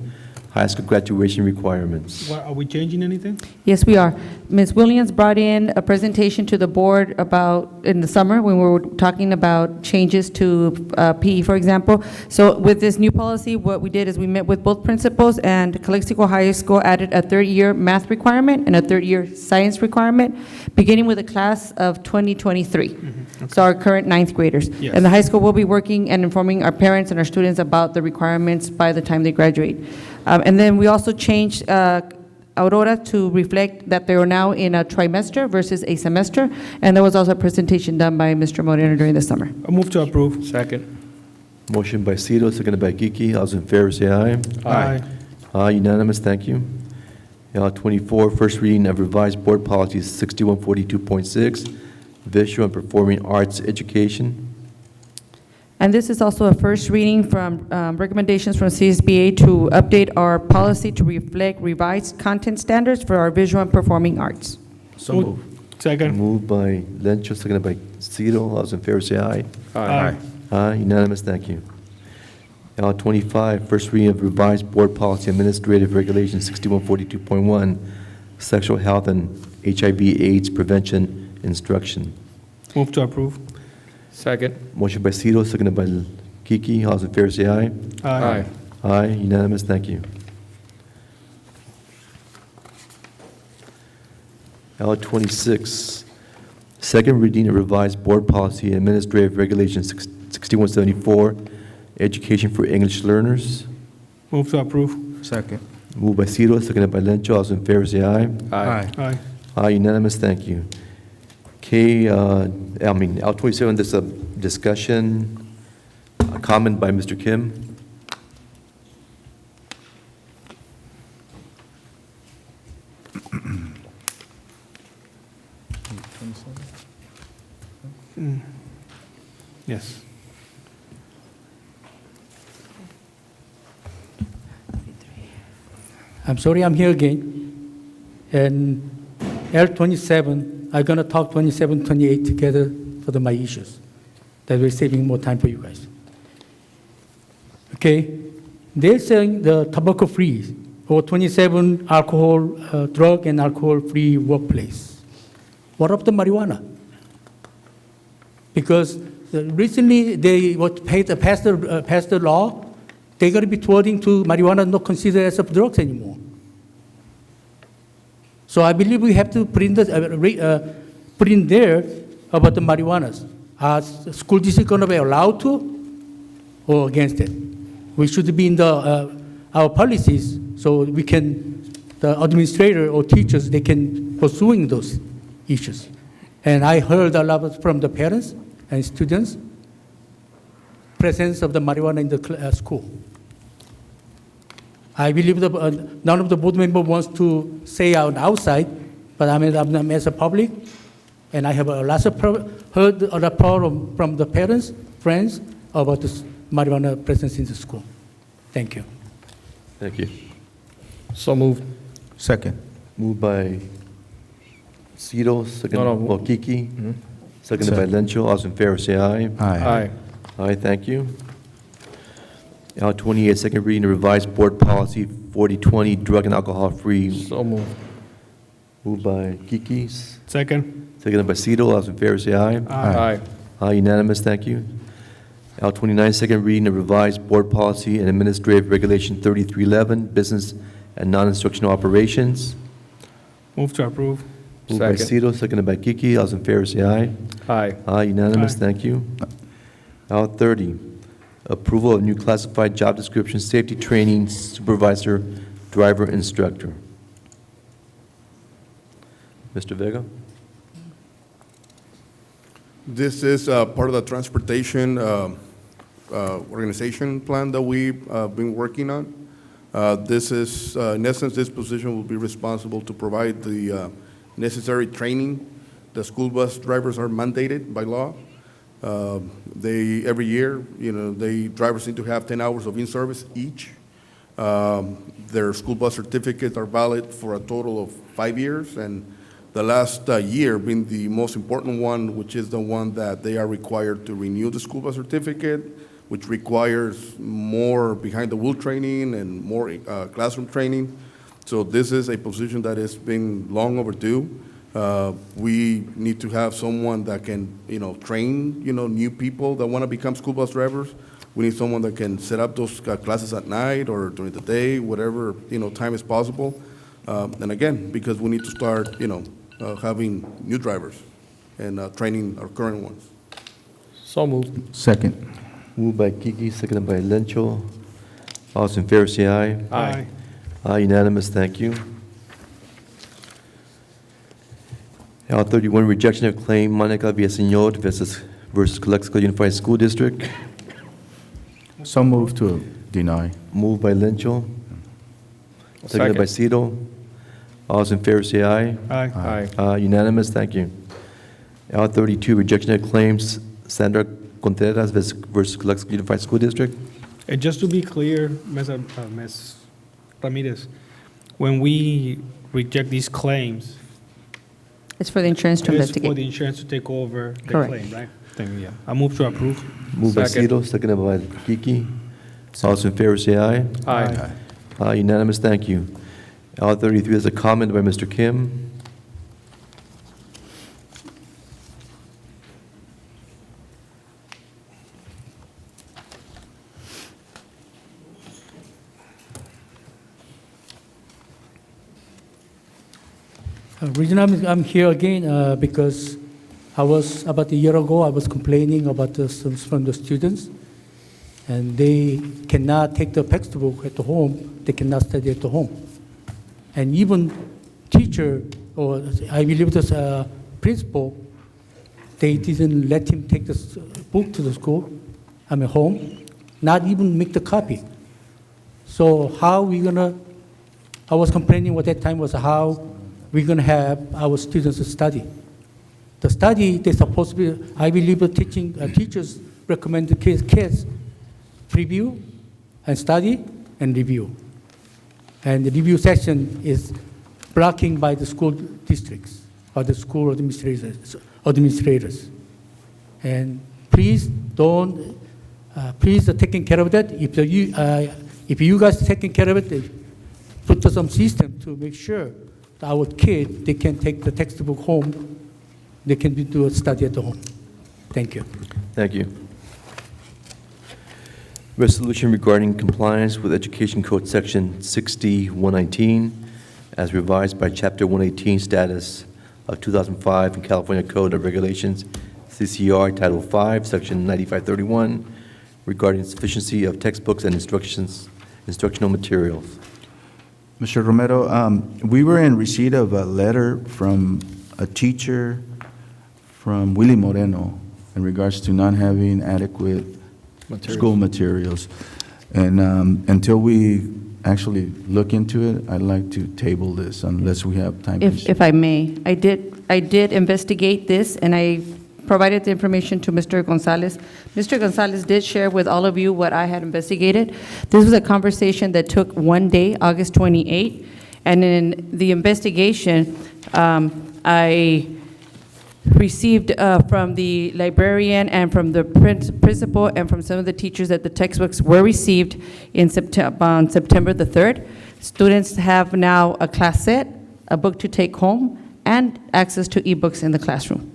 high school graduation requirements. Are we changing anything? Yes, we are. Ms. Williams brought in a presentation to the board about, in the summer, when we were talking about changes to PE, for example. So with this new policy, what we did is we met with both principals, and Calexico High School added a third-year math requirement and a third-year science requirement, beginning with the class of 2023. Okay. So our current ninth graders. Yes. And the high school will be working and informing our parents and our students about the requirements by the time they graduate. And then we also changed Aurora to reflect that they are now in a trimester versus a semester, and there was also a presentation done by Mr. Moreno during the summer. I move to approve. Second. Motion by Cito, seconded by Kiki. All those in favor say aye. Aye. Aye, unanimous, thank you. L24, first reading of revised board policy 6142.6, visual and performing arts education. And this is also a first reading from recommendations from CSBA to update our policy to reflect revised content standards for our visual and performing arts. So moved. Second. Moved by Lencho, seconded by Cito. All those in favor say aye. Aye. Aye, unanimous, thank you. L25, first reading of revised board policy administrative regulation 6142.1, sexual health and HIV/AIDS prevention instruction. Move to approve. Second. Motion by Cito, seconded by Kiki. All those in favor say aye. Aye. Aye, unanimous, thank you. L26, second reading of revised board policy and administrative regulation 6174, education for English learners. Move to approve. Second. Moved by Cito, seconded by Lencho. All those in favor say aye. Aye. Aye. Aye, unanimous, thank you. L27, this is a discussion, a comment by Mr. Kim. Yes. I'm sorry I'm here again. And L27, I'm going to talk 27, 28 together for my issues. That we're saving more time for you guys. Okay? They're saying the tobacco-free or 27 alcohol, drug and alcohol-free workplace. What of the marijuana? Because recently they passed the law, they're going to be turning to marijuana not considered as of drugs anymore. So I believe we have to put in there about the marijuanas. Are school district going to be allowed to or against it? We should be in our policies so we can, the administrator or teachers, they can pursuing those issues. And I heard a lot from the parents and students, presence of the marijuana in the school. I believe none of the board members wants to say out outside, but I'm as a public, and I have heard a lot from the parents, friends, about this marijuana presence in the school. Thank you. Thank you. So moved. Second. Moved by Cito, second, No, no. well, Kiki, seconded by Lencho. All those in favor say aye. Aye. Aye, thank you. L28, second reading of revised board policy 4020, drug and alcohol-free. So moved. Moved by Kiki, Second. seconded by Cito. All those in favor say aye. Aye. Aye, unanimous, thank you. L29, second reading of revised board policy and administrative regulation 3311, business and non-instructional operations. Move to approve. Moved by Second. Cito, seconded by Kiki. All those in favor say aye. Aye. Aye, unanimous, Aye. thank you. L30, approval of new classified job description, safety training supervisor, driver instructor. Mr. Vega? This is part of the transportation organization plan that we've been working on. This is, in essence, this position will be responsible to provide the necessary training. The school bus drivers are mandated by law. Every year, drivers need to have 10 hours of in-service each. Their school bus certificates are valid for a total of 5 years, and the last year being the most important one, which is the one that they are required to renew the school bus certificate, which requires more behind-the-wheel training and more classroom training. So this is a position that has been long overdue. We need to have someone that can, train, new people that want to become school bus drivers. We need someone that can set up those classes at night or during the day, whatever, time is possible. And again, because we need to start, having new drivers and training our current ones. So moved. Second. Moved by Kiki, seconded by Lencho. All those in favor say aye. Aye. Aye, unanimous, thank you. L31, rejection of claim Monica Villaseñor versus Calexico Unified School District. So move to deny. Moved by Lencho, seconded by Cito. All those in favor say aye. Aye. Aye. Unanimous, thank you. L32, rejection of claims Sandra Contreras versus Calexico Unified School District. And just to be clear, Ms. Ramirez, when we reject these claims, It's for the insurance to it is investigate. for the insurance to take over the Correct. claim, right? Then, yeah. I move to approve. Moved by Second. Cito, seconded by Kiki. All those in favor say aye. Aye. Aye, unanimous, thank you. L33 is a comment by Mr. Kim. Reason I'm here again because about a year ago, I was complaining about from the students, and they cannot take the textbook at the home, they cannot study at the home. And even teacher, or I believe the principal, they didn't let him take the book to the school, home, not even make the copy. So how we gonna, I was complaining at that time was how we're gonna have our students study. The study, they're supposed to be, I believe the teachers recommend the kids preview and study and review. And the review session is blocking by the school districts or the school administrators. And please don't, please taking care of that. If you guys taking care of it, put some system to make sure that our kids, they can take the textbook home, they can do a study at the home. Thank you. Thank you. Resolution regarding compliance with Education Code Section 60-119 as revised by Chapter 118 status of 2005 in California Code of Regulations, CCR Title 5, Section 9531, regarding sufficiency of textbooks and instructional materials. Mr. Romero, we were in receipt of a letter from a teacher from Willie Moreno in regards to not having adequate school materials. And until we actually look into it, I'd like to table this unless we have time. If I may, I did investigate this, and I provided the information to Mr. Gonzalez. Mr. Gonzalez did share with all of you what I had investigated. This was a conversation that took one day, August 28, and in the investigation, I received from the librarian and from the principal and from some of the teachers that the textbooks were received on September the 3rd. Students have now a class set, a book to take home, and access to ebooks in the classroom.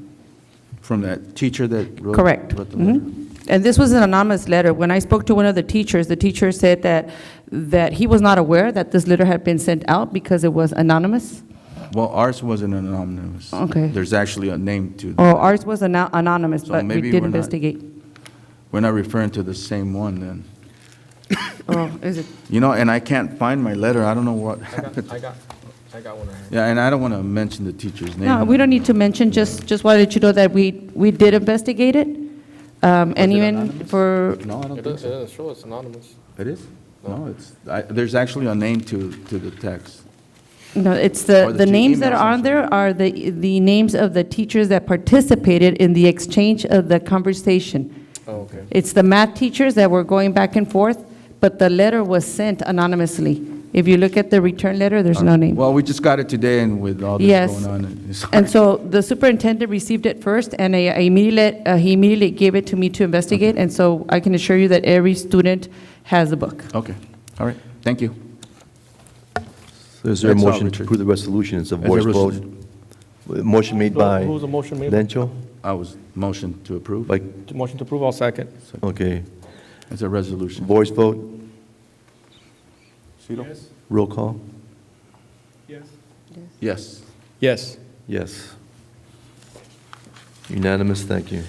From that teacher that wrote, Correct. wrote the letter? And this was an anonymous letter. When I spoke to one of the teacher said that he was not aware that this letter had been sent out because it was anonymous. Well, ours wasn't anonymous. Okay. There's actually a name to Oh, ours was anonymous, So but we maybe did we're not- investigate. We're not referring to the same one then. Oh, is it? You know, and I can't find my letter. I don't know what happened. I got one right here. Yeah, and I don't want to mention the teacher's name. No, we don't need to mention, just wanted you to know that we did investigate it. And it even anonymous? for, No, I don't It think does, so. show it's anonymous. It is? No, it's, there's actually a name to the text. no, it's Or the two names that emails, are I'm on there are the names of the teachers that participated in the exchange of the conversation. Oh, okay. It's the math teachers that were going back and forth, but the letter was sent anonymously. If you look at the return letter, there's no name. Well, we just got it today, and with all this Yes. going on, it's And so the superintendent received it first, and he immediately gave it to me to investigate, and so I can assure you that every student has a book. Okay, all right, thank you. So is there a That's all, motion to Richard. approve the resolution? It's a As a voice vote. resolution. Motion made by Who's the motion made? by? Lencho, I was motion to approve. by, Motion to approve, I'll second. okay. It's a resolution. Voice vote, Cito? roll call? Yes. Yes. Yes. Yes. Unanimous, thank you.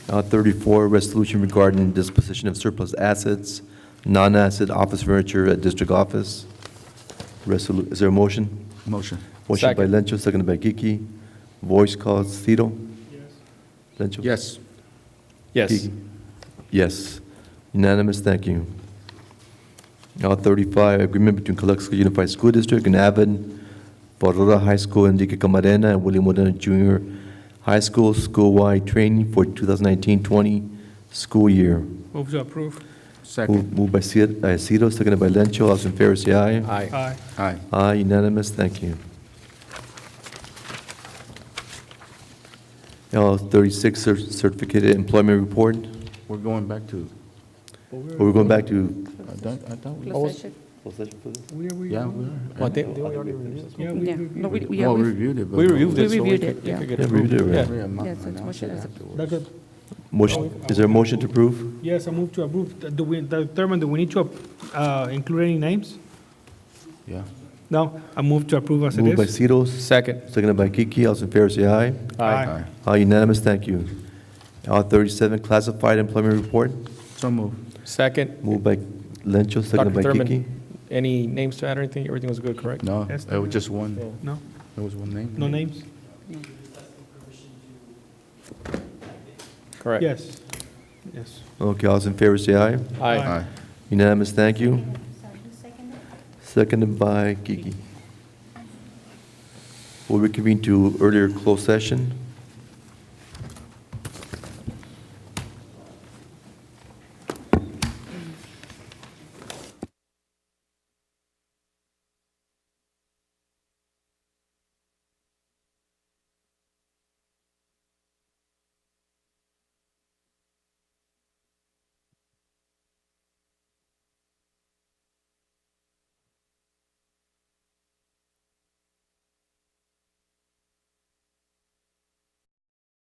34, resolution regarding disposition of surplus assets, non-asset office furniture at district office. Is there a motion? Motion. Motion by Second. Lencho, seconded by Kiki. Voice call, Cito? Yes. Lencho? Yes. Yes. Kiki? Yes. Unanimous, thank you. 35, agreement between Calexico Unified School District and Avid, Aurora High School, Enrique Camarena, and William Moreno Junior High School, school-wide training for 2019-20 school year. Move to approve. Second. Moved by Cito, seconded by Lencho. All those in favor say aye. Aye. Aye. Aye. Aye, unanimous, thank you. 36, certificated employment report. We're going back to, We're going back to I thought we, Closed session. closed session for this? yeah, we are. Well, they already reviewed it. Yeah, Yeah. No, we Well, we we- reviewed it, but. We reviewed it, We so we reviewed could it, yeah. get Yeah, we approved. did, right. Yeah. Yeah, Yeah, so it's motion as a- That's good. Motion, is there a motion to approve? Yes, I move to approve. Do we determine, do we need to include any names? Yeah. No, I move to approve as it Moved by is. Ceros, Second. seconded by Kiki. All those in favor say aye. Aye. Aye, unanimous, thank you. R37, classified employment report. So moved. Second. Moved by Lencho, seconded Dr. by Kiki. Thurman, any names to add or anything? Everything was good, correct? No, Yes. it was just one. No? There was one name. No names? Correct. Yes. Yes. Okay, all those in favor say aye. Aye. Unanimous, thank you. Seconded by Kiki. We'll reconvene to earlier closed session.